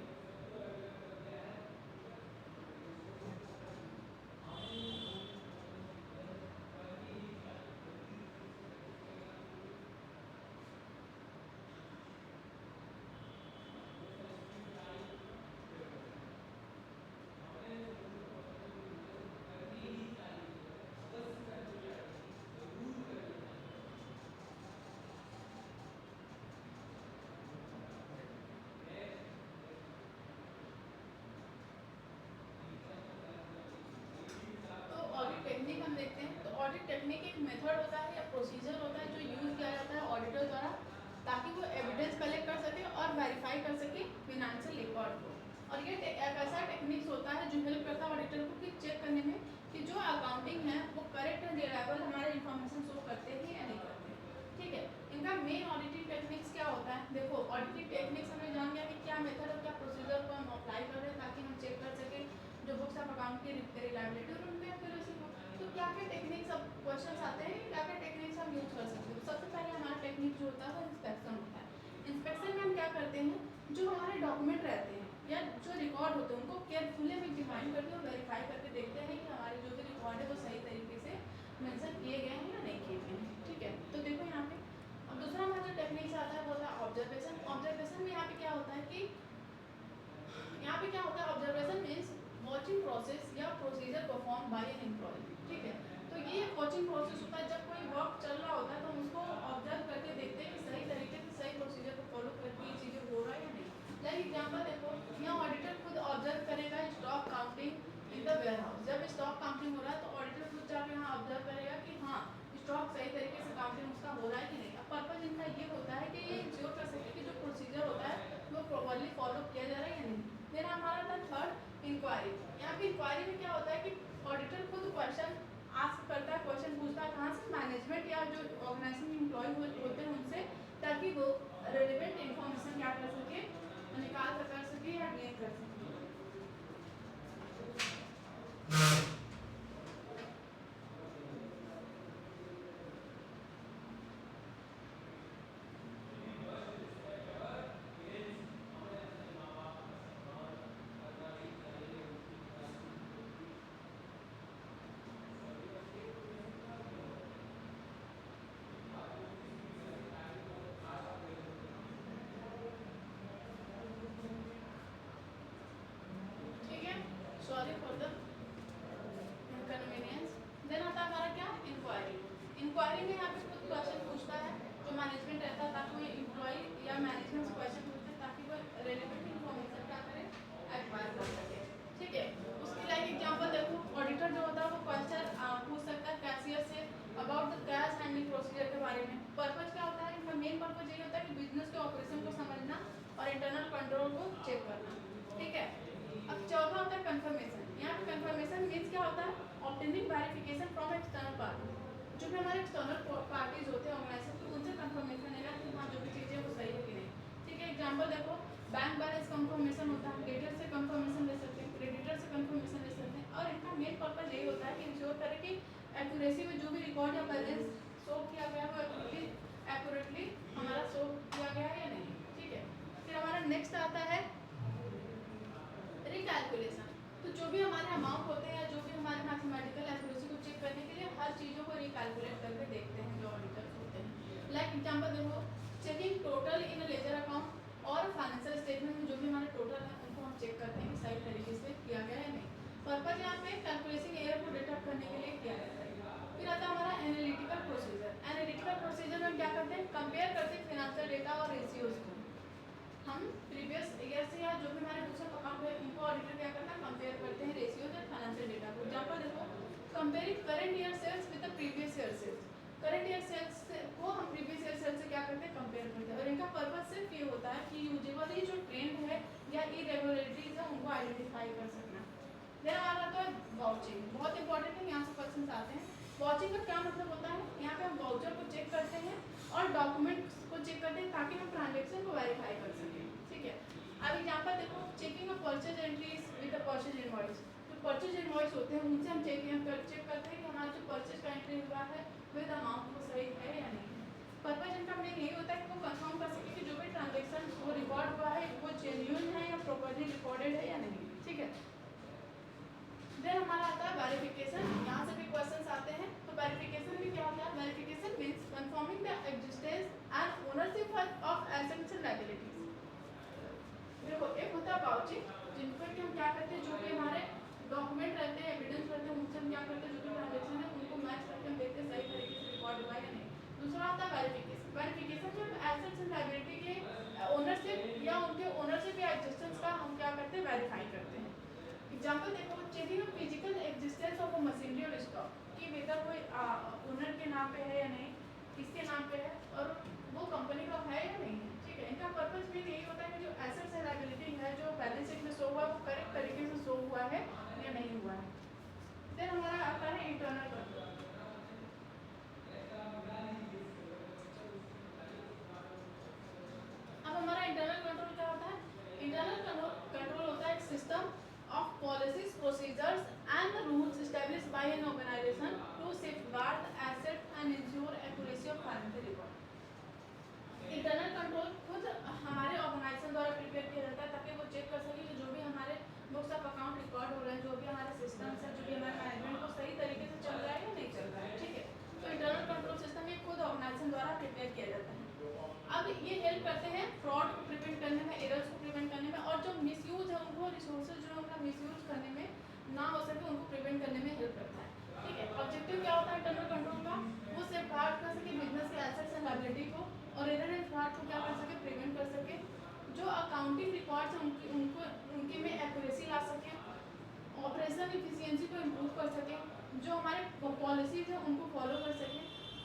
वेरीफाई कर सके फिनेंशियल रिकॉर्ड को। और ये एक ऐसा टेक्निक्स होता है जो हेल्प करता है ऑडिटर को कि चेक करने में कि जो अकाउंटिंग है वो करेक्ट एंड रिलायबल हमारे इन्फॉर्मेशन शो करते हैं या नहीं करते। ठीक है, इनका मेन ऑडिटिंग टेक्निक्स क्या होता है? देखो ऑडिटिंग टेक्निक्स हमें जान गया कि क्या मेथड और क्या प्रोसीजर को हम अप्लाई कर रहे हैं ताकि हम चेक कर सके जो बुक्स ऑफ अकाउंट की रिलायबिलिटी और उनमें एक्यूरेसी को। तो क्या क्या टेक्निक्स अब क्वेश्चन आते हैं, क्या क्या टेक्निक्स हम यूज कर सकते हैं? सबसे पहले हमारा टेक्निक जो होता है वो इंस्पेक्शन होता है। इंस्पेक्शन में हम क्या करते हैं, जो हमारे डॉक्यूमेंट रहते हैं या जो रिकॉर्ड होते हैं उनको केयरफुली हम डिफाइन करके और वेरीफाई करके देखते हैं कि हमारे जो भी रिकॉर्ड है वो सही तरीके से मेंशन किए गए हैं या नहीं किए गए हैं। ठीक है, तो देखो यहाँ पे अब दूसरा हमारा जो टेक्निक्स आता है वो होता है ऑब्जर्वेशन। ऑब्जर्वेशन में यहाँ पे क्या होता है कि ऑब्जर्वेशन मीन्स वॉचिंग प्रोसेस या procedure perform by an employ. ठीक है, तो ये वॉचिंग प्रोसेस होता है जब कोई वर्क चल रहा होता है तो हम उसको ऑब्जर्व करके देखते हैं कि सही तरीके से सही प्रोसीजर को फॉलो करके ये चीज़ें हो रहा है या नहीं। लाइक एग्जांपल देखो, यहाँ ऑडिटर खुद ऑब्जर्व करेगा stock counting in the warehouse. जब स्टॉक काउंटिंग हो रहा है तो ऑडिटर खुद जाकर यहाँ ऑब्जर्व करेगा कि हाँ स्टॉक सही तरीके से काउंटिंग उसका हो रहा है कि नहीं। अब पर्पज इनका ये होता है कि ये इंश्योर कर सके कि जो प्रोसीजर होता है वो प्रॉपरली फॉलो किया जा रहा है या नहीं। देन हमारा था थर्ड इंक्वायरी। यहाँ पे इंक्वायरी में क्या होता है कि ऑडिटर खुद क्वेश्चन आस्क करता है, क्वेश्चन पूछता है कहाँ से, मैनेजमेंट या जो ऑर्गेनाइजेशन एम्प्लॉय होते हैं उनसे, ताकि वो रेलिवेंट इंफॉर्मेशन क्या कर सके, निकाल कर सके या गेन कर सके। Sorry for the inconvenience. Then आता है हमारा क्या, इंक्वायरी। इंक्वायरी में यहाँ पे खुद क्वेश्चन पूछता है जो मैनेजमेंट रहता है ताकि वो एम्प्लॉय या मैनेजमेंट से क्वेश्चन पूछते हैं ताकि वो रेलेवेंट इन्फॉर्मेशन क्या करे, एक्वायर कर सके। ठीक है, उसकी लाइक एग्जांपल देखो, ऑडिटर जो होता है वो क्वेश्चन पूछ सकता है cashier say about the cash handling procedure के बारे में। पर्पज क्या होता है इनका, मेन पर्पज यही होता है कि बिजनेस के ऑपरेशन को समझना और इंटरनल कंट्रोल को चेक करना। ठीक है, अब चौथा होता है कंफर्मेशन। यहाँ पे कंफर्मेशन मीन्स क्या होता है, obtaining verification from external party. जो भी हमारे एक्सटर्नल पार्टीज होते हैं ऑर्गेनाइजेशन तो उनसे कंफर्मेशन लेना कि हाँ जो भी चीज़ें वो सही है कि नहीं। ठीक है, एग्जांपल देखो, बैंक बैलेंस कंफर्मेशन होता है, डेटर से कंफर्मेशन ले सकते हैं, क्रेडिटर से कंफर्मेशन ले सकते हैं। और इनका मेन पर्पज यही होता है कि इंश्योर करें कि एक्यूरेसी में जो भी रिकॉर्ड या बैलेंस शो किया गया है वो एक्यूरेटली हमारा शो किया गया है या नहीं। ठीक है, फिर हमारा नेक्स्ट आता है रिकैलकुलेशन। तो जो भी हमारे अमाउंट होते हैं या जो भी हमारे मैथमेटिकल एक्यूरेसी को चेक करने के लिए हर चीज़ों को रिकैलकुलेट करके देखते हैं जो ऑडिटर्स होते हैं। लाइक एग्जांपल देखो, चेकिंग टोटल इन लेजर अकाउंट और फाइनेंशियल स्टेटमेंट में जो भी हमारे टोटल है उनको हम चेक करते हैं कि सही तरीके से किया गया है नहीं। पर्पज यहाँ पे कैलकुलेशन एरर को डिटेक्ट करने के लिए किया जाता है। फिर आता है हमारा एनालिटिकल प्रोसीजर। एनालिटिकल प्रोसीजर में हम क्या करते हैं, कंपेयर करते हैं फाइनेंशियल डेटा और रेशियोज को। हम प्रीवियस ईयर से या जो भी हमारे बुक्स ऑफ अकाउंट है उनको ऑडिटर क्या करता है, कंपेयर करते हैं रेशियोज और फाइनेंशियल डेटा को। एग्जांपल देखो, comparing current year sales with the previous year sales. Current year sales को हम प्रीवियस ईयर सेल्स से क्या करते हैं, कंपेयर करते हैं। और इनका पर्पस सिर्फ ये होता है कि यूजुअली जो ट्रेंड है या इरेगुलरिटीज है उनको आइडेंटिफाई कर सकना। देन हमारा आता है वाउचिंग, बहुत इंपॉर्टेंट है, यहाँ से क्वेश्चन आते हैं। वाउचिंग का क्या मतलब होता है, यहाँ पे हम वाउचर को चेक करते हैं और डॉक्यूमेंट्स को चेक करते हैं ताकि हम ट्रांजेक्शन को वेरीफाई कर सकें। ठीक है, अब एग्जांपल देखो, checking of purchase entries with the purchase invoice. जो परचेज इनवॉइस होते हैं उनसे हम चेक करते हैं कि हमारा जो परचेज का एंट्री हुआ है विद अमाउंट वो सही है या नहीं। पर्पज इनका मेन यही होता है कि वो कंफर्म कर सके कि जो भी ट्रांजेक्शन वो रिकॉर्ड हुआ है वो जेन्युइन है या प्रॉपर्ली रिकॉर्डेड है या नहीं। ठीक है, देन हमारा आता है वेरिफिकेशन। यहाँ से भी क्वेश्चंस आते हैं। तो वेरिफिकेशन में क्या होता है, verification means confirming the existence and ownership of assets and liabilities. देखो, एक होता है वाउचिंग जिनको कि हम क्या करते हैं, जो भी हमारे डॉक्यूमेंट रहते हैं, एविडेंस रहते हैं, उनसे हम क्या करते हैं, जो भी ट्रांजेक्शन है उनको मैच करके हम देखते हैं सही तरीके से रिकॉर्ड हुआ है या नहीं। दूसरा आता है वेरिफिकेशन। वेरिफिकेशन में एसेट्स एंड लायबिलिटी के ओनरशिप या उनके ओनरशिप या एग्जिस्टेंस का हम क्या करते हैं, वेरीफाई करते हैं। एग्जांपल देखो, checking of physical existence of a machinery और स्टॉक कि वेदर कोई ओनर के नाम पे है या नहीं, किसके नाम पे है और वो कंपनी का है या नहीं है। ठीक है, इनका पर्पस भी यही होता है कि जो फिर हमारा आता है इंटरनल कंट्रोल। अब हमारा इंटरनल कंट्रोल क्या होता है? इंटरनल कंट्रोल होता है एक system of policies, procedures and the rules established by an organization to safeguard the assets and ensure accuracy of financial record. Internal control खुद हमारे ऑर्गेनाइजेशन द्वारा प्रिपेयर किया जाता है ताकि वो चेक कर सके कि जो भी हमारे बुक्स ऑफ अकाउंट रिकॉर्ड हो रहे हैं, जो भी हमारे सिस्टम्स है, जो भी हमारे मैनेजमेंट को सही तरीके से चल रहा है या नहीं चल रहा है। ठीक है, तो इंटरनल कंट्रोल सिस्टम ये खुद ऑर्गेनाइजेशन द्वारा प्रिपेयर किया जाता है। अब ये हेल्प करते हैं फ्रॉड को प्रिवेंट करने में, एरर्स को प्रिवेंट करने में, और जो मिसयूज है उनको, रिसोर्सेज जो है उनका मिसयूज करने में ना हो सके उनको प्रिवेंट करने में हेल्प करता है। ठीक है, ऑब्जेक्टिव क्या होता है इंटरनल कंट्रोल का? वो सेफगार्ड कर सके बिजनेस के एसेट्स एंड लायबिलिटी को, और एरर एंड फ्रॉड को क्या कर सके? प्रिवेंट कर सके। जो अकाउंटिंग रिकॉर्ड्स हैं उनके में एक्यूरेसी ला सके, ऑपरेशनल इफिशियंसी को इम्प्रूव कर सके, जो हमारे पॉलिसीज है उनको फॉलो कर सके,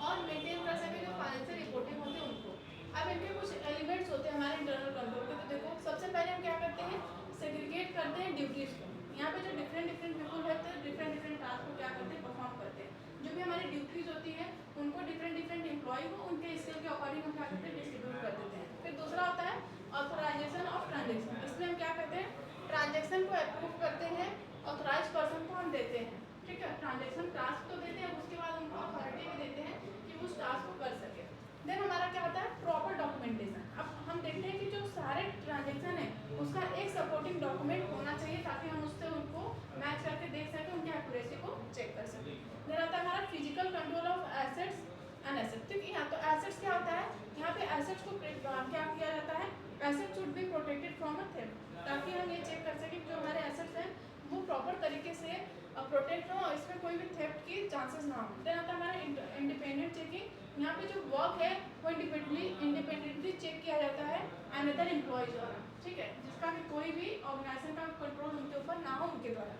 और मेंटेन कर सके जो फाइनेंशियल रिपोर्टिंग होती है उनको। अब इनके कुछ एलिमेंट्स होते हैं हमारे इंटरनल कंट्रोल के। तो देखो, सबसे पहले हम क्या करते हैं? सेग्रीगेट करते हैं ड्यूटीज को। यहाँ पे जो डिफरेंट पीपल है तो डिफरेंट टास्क को क्या करते हैं? परफॉर्म करते हैं। जो भी हमारी ड्यूटीज होती है उनको डिफरेंट एम्प्लॉय को उनके स्किल के अकॉर्डिंग हम क्या करते हैं? डिस्ट्रीब्यूट कर देते हैं। फिर दूसरा होता है ऑथराइजेशन ऑफ ट्रांजेक्शन। इसमें हम क्या करते हैं? ट्रांजेक्शन को अप्रूव करते हैं, ऑथराइज पर्सन को हम देते हैं। ठीक है, ट्रांजेक्शन टास्क तो देते हैं, उसके बाद उनको अथॉरिटी भी देते हैं कि उस टास्क को कर सके। देन हमारा क्या होता है? Proper documentation. अब हम देखते हैं कि जो सारे ट्रांजेक्शन है उसका एक सपोर्टिंग डॉक्यूमेंट होना चाहिए ताकि हम उससे उनको मैच करके देख सकें, उनकी एक्यूरेसी को चेक कर सकें। देन आता है हमारा physical control of assets and assets. ठीक है, यहाँ तो एसेट्स क्या होता है? यहाँ पे एसेट्स को क्या किया जाता है? Assets should be protected from a theft, ताकि हम ये चेक कर सकें कि जो हमारे एसेट्स हैं वो प्रॉपर तरीके से प्रोटेक्ट हो और इसमें कोई भी थेफ्ट की चांसेस ना हो। देन आता है हमारा इंडिपेंडेंट चेकिंग। यहाँ पे जो वर्क है वो इंडिपेंडेंटली चेक किया जाता है अनदर एम्प्लॉय द्वारा। ठीक है, जिसका भी कोई भी ऑर्गेनाइजेशन का कंट्रोल उनके ऊपर ना हो उनके द्वारा।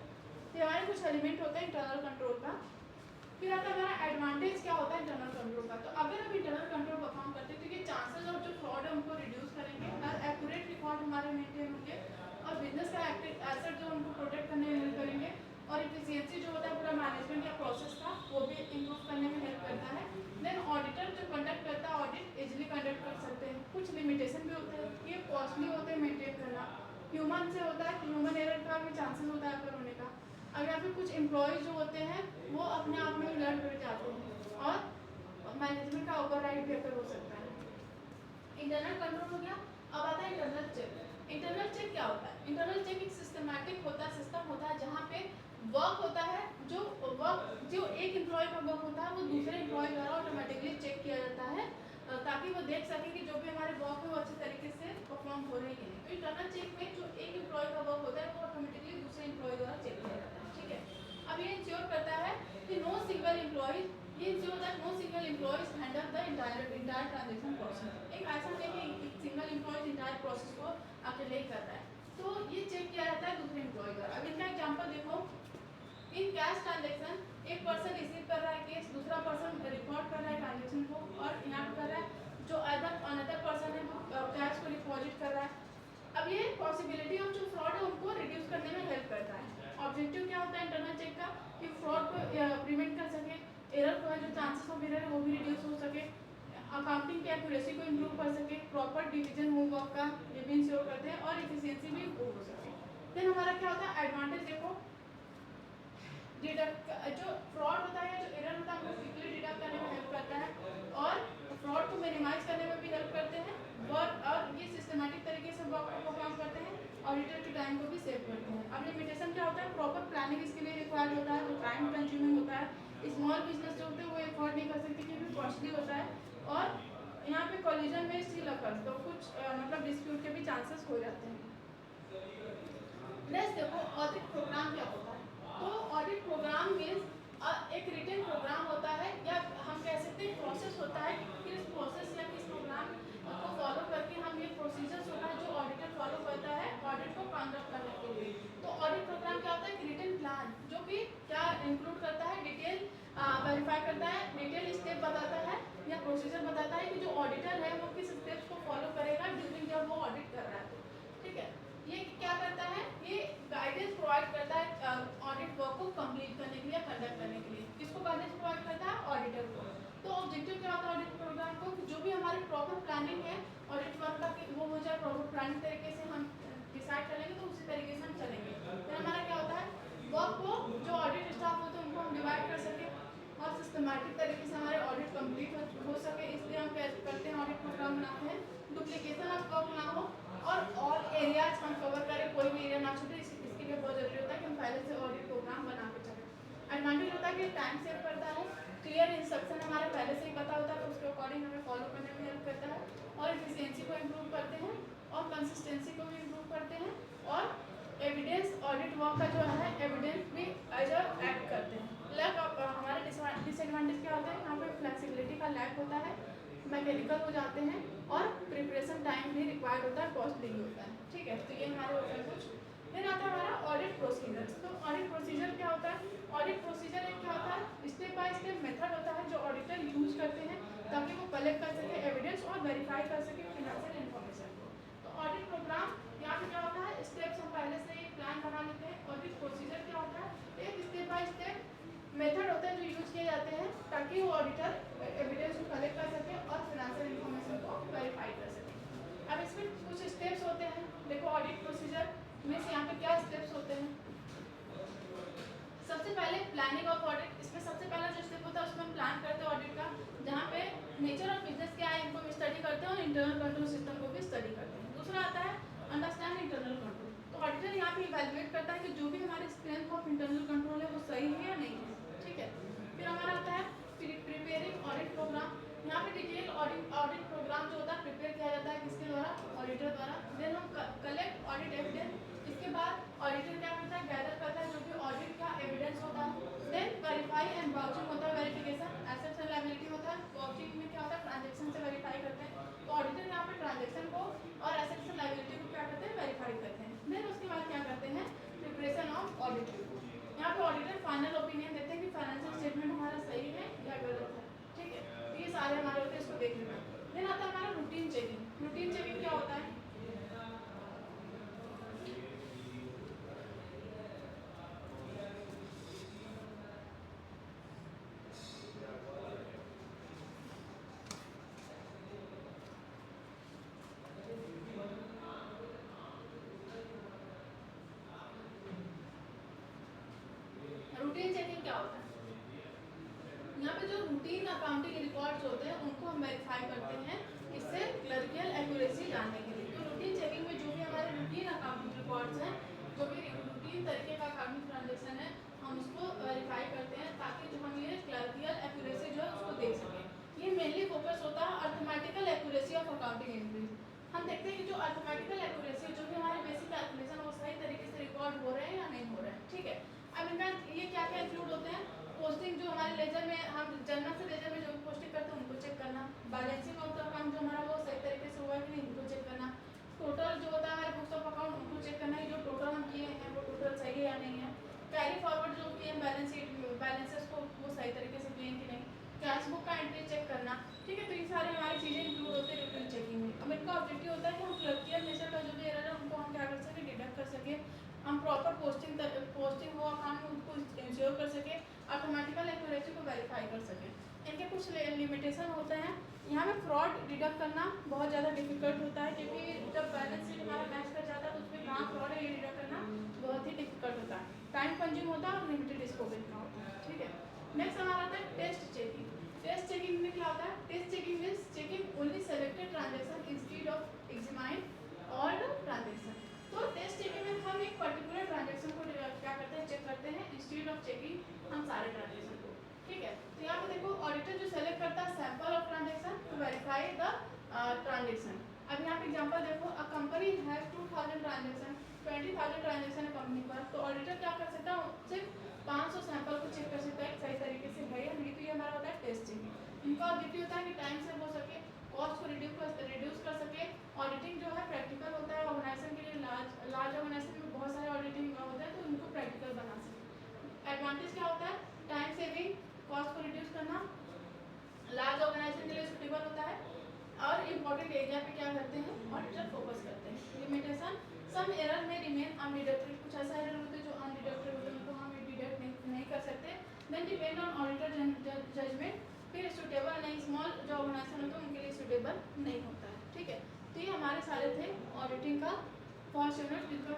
ये हमारे कुछ एलिमेंट होते हैं इंटरनल कंट्रोल का। फिर आता है हमारा एडवांटेज क्या होता है इंटरनल कंट्रोल का। तो अगर हम इंटरनल कंट्रोल परफॉर्म करते हैं तो ये चांसेस ऑफ जो फ्रॉड है उनको रिड्यूस करेंगे, एक्यूरेट रिकॉर्ड हमारे मेंटेन होंगे, और बिजनेस का एसेट जो उनको प्रोटेक्ट करने में हेल्प करेंगे, और इफिशियंसी जो होता है पूरा मैनेजमेंट या प्रोसेस का वो भी इम्प्रूव करने में हेल्प करता है। देन ऑडिटर जो कंडक्ट करता है ऑडिट इजीली कंडक्ट कर सकते हैं। कुछ लिमिटेशन भी होते हैं, ये कॉस्टली होते हैं मेंटेन करना, ह्यूमन से होता है, ह्यूमन एरर का भी चांसेस होता है अगर होने का। और यहाँ पे कुछ एम्प्लॉयज जो होते हैं वो अपने आप में लड़ भिड़ जाते हैं और मैनेजमेंट का ओवरराइड भी अगर हो सकता है। इंटरनल कंट्रोल हो गया। अब आता है इंटरनल चेक। इंटरनल चेक क्या होता है? इंटरनल चेक एक सिस्टमैटिक होता है, सिस्टम होता है जहाँ पे वर्क होता है, जो एक एम्प्लॉय का वर्क होता है वो दूसरे एम्प्लॉय द्वारा ऑटोमेटिकली चेक किया जाता है, ताकि वो देख सके कि जो भी हमारे वर्क है वो अच्छे तरीके से परफॉर्म हो रहे हैं कि नहीं। तो इंटरनल चेक में जो एक एम्प्लॉय का वर्क होता है वो ऑटोमेटिकली दूसरे एम्प्लॉय द्वारा चेक किया जाता है। ठीक है, अब ये इंश्योर करता है कि नो सिंगल एम्प्लॉय, ये ensure that no single employs handle the entire transaction process. एक ऐसा नहीं कि सिंगल एम्प्लॉय इंटायर प्रोसेस को अकेले ही कर रहा है, तो ये चेक किया जाता है दूसरे एम्प्लॉय द्वारा। अब इनका एग्जांपल देखो, इन कैश ट्रांजैक्शन एक पर्सन रिसीव कर रहा है केस, दूसरा पर्सन रिकॉर्ड कर रहा है ट्रांजैक्शन को, और यहाँ पे कर रहा है जो अनदर पर्सन है वो कैश को डिपॉजिट कर रहा है। अब ये पॉसिबिलिटी ऑफ जो फ्रॉड है उनको रिड्यूस करने में हेल्प करता है। ऑब्जेक्टिव क्या होता है इंटरनल चेक का? कि फ्रॉड को प्रिवेंट कर सके, एरर को जो चांसेस ऑफ एरर है वो भी रिड्यूस हो सके, अकाउंटिंग की एक्यूरेसी को इम्प्रूव कर सके, प्रॉपर डिवीजन हो वर्क का ये भी इंश्योर करते हैं, और इफिशियंसी भी इम्प्रूव हो सके। देन हमारा क्या होता है एडवांटेज? देखो, डिडक्ट जो फ्रॉड होता है, जो एरर होता है वो क्विकली डिडक्ट करने में हेल्प करता है, और फ्रॉड को मिनिमाइज करने में भी हेल्प करते हैं, और ये सिस्टमैटिक तरीके से वर्क को परफॉर्म करते हैं, ऑडिटर के टाइम को भी सेव करते हैं। अब लिमिटेशन क्या होता है? प्रॉपर प्लानिंग इसके लिए रिक्वायर्ड होता है, जो टाइम कंज्यूमिंग होता है। स्मॉल बिजनेस जो होते हैं वो अफोर्ड नहीं कर सकते क्योंकि कॉस्टली होता है, और यहाँ पे कॉलिजन में स्टिल अकर्स, तो कुछ मतलब डिस्प्यूट के भी चांसेस हो जाते हैं। नेक्स्ट देखो, ऑडिट प्रोग्राम क्या होता है? तो ऑडिट प्रोग्राम मीन्स एक रिटन प्रोग्राम होता है, या हम कह सकते हैं प्रोसेस होता है कि किस प्रोसेस या किस प्रोग्राम को फॉलो करके हम ये प्रोसीजर्स होता है जो ऑडिटर फॉलो करता है ऑडिट को कंडक्ट करने के लिए। तो ऑडिट प्रोग्राम क्या होता है? एक रिटन प्लान जो कि क्या इंक्लूड करता है? डिटेल वेरीफाई करता है, डिटेल स्टेप बताता है या प्रोसीजर बताता है कि जो ऑडिटर है वो किस स्टेप्स को फॉलो करेगा ड्यूरिंग जब वो ऑडिट कर रहा है। ठीक है, ये क्या करता है? ये गाइडेंस प्रोवाइड करता है ऑडिट वर्क को कंप्लीट करने के लिए, ऑडिटर को। तो ऑब्जेक्टिव क्या होता है ऑडिट प्रोग्राम को, जो भी हमारी प्रॉपर प्लानिंग है ऑडिट वर्क का वो हो जाए, प्रॉपर प्लानिंग तरीके से हम डिसाइड कर लेंगे तो उसी तरीके से हम चलेंगे। फिर हमारा क्या होता है वर्क को, जो ऑडिट स्टाफ होते हैं उनको हम डिवाइड कर सके और सिस्टमैटिक तरीके से हमारे ऑडिट कंप्लीट हो सके, इसलिए हम क्या करते हैं ऑडिट प्रोग्राम बनाते हैं। डुप्लीकेशन ऑफ वर्क ना हो और एरियाज हम कवर करें, कोई भी एरिया ना छूटे, इसके लिए बहुत जरूरी होता है कि हम पहले से ऑडिट प्रोग्राम बना के चलें। एडवांटेज होता है कि टाइम सेव करता है, क्लियर इंस्ट्रक्शन हमारे पहले से ही पता होता है तो उसके अकॉर्डिंग हमें फॉलो करने में हेल्प करता है, और एफिशिएंसी को इम्प्रूव करते हैं और कंसिस्टेंसी को भी इम्प्रूव करते हैं, और एविडेंस ऑडिट वर्क का जो है एविडेंस भी एज अ एक्ट करते हैं। लैक हमारे डिसएडवांटेज क्या होता है, यहाँ पे फ्लेक्सिबिलिटी का लैक होता है, मैकेनिकल हो जाते हैं और प्रिपरेशन टाइम भी रिक्वायर्ड होता है, कॉस्टली होता है। ठीक है, तो ये हमारे होते हैं कुछ। फिर आता है हमारा ऑडिट प्रोसीजर। तो ऑडिट प्रोसीजर क्या होता है, ऑडिट प्रोसीजर एक क्या होता है स्टेप बाय स्टेप मेथड होता है जो ऑडिटर यूज करते हैं ताकि वो कलेक्ट कर सके एविडेंस और वेरीफाई कर सके फिनेंशियल इन्फॉर्मेशन को। तो ऑडिट प्रोग्राम यहाँ पे क्या होता है, स्टेप्स हम पहले से ही प्लान बना लेते हैं। ऑडिट प्रोसीजर क्या होता है, एक स्टेप बाय स्टेप मेथड होता है जो यूज किए जाते हैं ताकि वो ऑडिटर एविडेंस को कलेक्ट कर सके और फिनेंशियल इन्फॉर्मेशन को वेरीफाई कर सके। अब इसमें कुछ स्टेप्स होते हैं, देखो ऑडिट प्रोसीजर में से यहाँ पे क्या स्टेप्स होते हैं। सबसे पहले प्लानिंग ऑफ ऑडिट, इसमें सबसे पहला जो स्टेप होता है उसमें हम प्लान करते हैं ऑडिट का, जहाँ पे नेचर ऑफ बिजनेस क्या है इनको भी स्टडी करते हैं और इंटरनल कंट्रोल सिस्टम को भी स्टडी करते हैं। दूसरा आता है अंडरस्टैंड इंटरनल कंट्रोल। तो ऑडिटर यहाँ पे इवैल्यूएट करता है कि जो भी हमारी स्ट्रेंथ ऑफ इंटरनल कंट्रोल है वो सही है या नहीं है। ठीक है, फिर हमारा आता है प्रिपेयरिंग ऑडिट प्रोग्राम। यहाँ पे डिटेल ऑडिट प्रोग्राम जो होता है प्रिपेयर किया जाता है किसके द्वारा, ऑडिटर द्वारा। देन हम कलेक्ट ऑडिट एविडेंस, इसके बाद ऑडिटर क्या करता है गैदर करता है जो भी ऑडिट का एविडेंस होता है। देन वेरीफाई एंड वाउचिंग होता है, वेरिफिकेशन एसेट्स एंड लायबिलिटी होता है। वाउचिंग में क्या होता है ट्रांजैक्शन से वेरीफाई करते हैं, तो ऑडिटर यहाँ पे ट्रांजैक्शन को और एसेट्स एंड लायबिलिटी को क्या करते हैं वेरीफाई करते हैं। देन उसके बाद क्या करते हैं प्रिपरेशन ऑफ ऑडिट रिपोर्ट। यहाँ पे ऑडिटर फाइनल ओपिनियन देते हैं कि फाइनेंशियल स्टेटमेंट हमारा सही है या गलत है। ठीक है, तो ये सारे हमारे होते हैं, इसको देख लेना। देन आता है हमारा रूटीन चेकिंग। रूटीन चेकिंग क्या होता है, रूटीन चेकिंग क्या होता है, यहाँ पे जो रूटीन अकाउंटिंग रिकॉर्ड्स होते हैं उनको हम वेरीफाई करते हैं, इससे क्लर्कियल एक्यूरेसी जानने के लिए। तो रूटीन चेकिंग में जो भी हमारे रूटीन अकाउंटिंग रिकॉर्ड्स हैं, जो भी रूटीन तरीके का अकाउंटिंग ट्रांजेक्शन है, हम उसको वेरीफाई करते हैं ताकि जो हम ये क्लर्कियल एक्यूरेसी जो है उसको देख सकें। ये मेनली फोकस होता है arithmetical accuracy of accounting entries. हम देखते हैं कि जो अर्थमेटिकल एक्यूरेसी जो भी हमारे बेसिक कैलकुलेशन वो सही तरीके से रिकॉर्ड हो रहे हैं या नहीं हो रहे हैं। ठीक है, अब इनका ये क्या क्या इंक्लूड होते हैं, पोस्टिंग जो हमारे लेजर में हम जर्नल से लेजर में जो भी पोस्टिंग करते हैं उनको चेक करना, बैलेंसिंग ऑफ द अकाउंट जो हमारा वो सही तरीके से हुआ है कि नहीं उनको चेक करना, टोटल जो होता है हमारे बुक्स ऑफ अकाउंट उनको चेक करना है जो टोटल हम किए हैं वो टोटल सही है या नहीं है, कैरी फॉरवर्ड जो किए हैं बैलेंस शीट बैलेंसेस को वो सही तरीके से किए कि नहीं, कैश बुक का एंट्री चेक करना। ठीक है, तो ये सारी हमारी चीज़ें इंक्लूड होते हैं रूटीन चेकिंग में। अब इनका ऑब्जेक्टिव होता है कि हम क्लर्कियल नेचर का जो भी एरर है उनको हम क्या कर सके डिडक्ट कर सके, हम प्रॉपर पोस्टिंग हो अकाउंट में उनको इंश्योर कर सके, ऑटोमेटिकल एक्यूरेसी को वेरीफाई कर सके। इनके कुछ लिमिटेशन होते हैं, यहाँ पे फ्रॉड डिडक्ट करना बहुत ज़्यादा डिफिकल्ट होता है क्योंकि जब बैलेंस शीट हमारा मैच कर जाता है तो उसमें कहाँ फ्रॉड है ये डिडक्ट करना बहुत ही डिफिकल्ट होता है, टाइम कंज्यूम होता है और लिमिटेड स्कोप इनका होता है। ठीक है, नेक्स्ट हमारा आता है टेस्ट चेकिंग। टेस्ट चेकिंग में क्या होता है, test checking means checking only selected transaction instead of examine all transaction. तो टेस्ट चेकिंग में हम एक पर्टिकुलर ट्रांजेक्शन को क्या करते हैं चेक करते हैं इंस्टेड ऑफ चेकिंग हम सारे ट्रांजेक्शन को। ठीक है, तो यहाँ पे देखो ऑडिटर जो सेलेक्ट करता है sample of transaction to verify the transaction. अब यहाँ पे एग्जांपल देखो, a company has 2000 transaction, 20,000 transaction है कंपनी पर, तो ऑडिटर क्या कर सकता है सिर्फ 500 सैंपल को चेक कर सकता है सही तरीके से है या नहीं, तो ये हमारा होता है टेस्ट चेकिंग। इनका ऑब्जेक्टिव होता है कि टाइम सेव हो सके, कॉस्ट को रिड्यूस कर सके। ऑडिटिंग जो है प्रैक्टिकल होता है, ऑर्गेनाइजेशन के लिए लार्ज ऑर्गेनाइजेशन में बहुत सारे ऑडिटिंग होता है तो इनको प्रैक्टिकल बना सके। एडवांटेज क्या होता है, टाइम सेविंग, कॉस्ट को रिड्यूस करना, लार्ज ऑर्गेनाइजेशन के लिए सुटेबल होता है, और इम्पोर्टेंट एरिया पे क्या करते हैं ऑडिटर फोकस करते हैं। लिमिटेशन, सम एरर में रिमेन अनडिडक्टेड, कुछ ऐसा एरर होते हैं जो अनडिडक्टेड होते हैं उनको हम डिडक्ट नहीं कर सकते। Then depend on auditor judgement, फिर सूटेबल नहीं, स्मॉल जो ऑर्गेनाइजेशन होता है उनके लिए सूटेबल नहीं होता है। ठीक है, तो ये हमारे सारे थे ऑडिटिंग का फर्स्ट यूनिट जिसका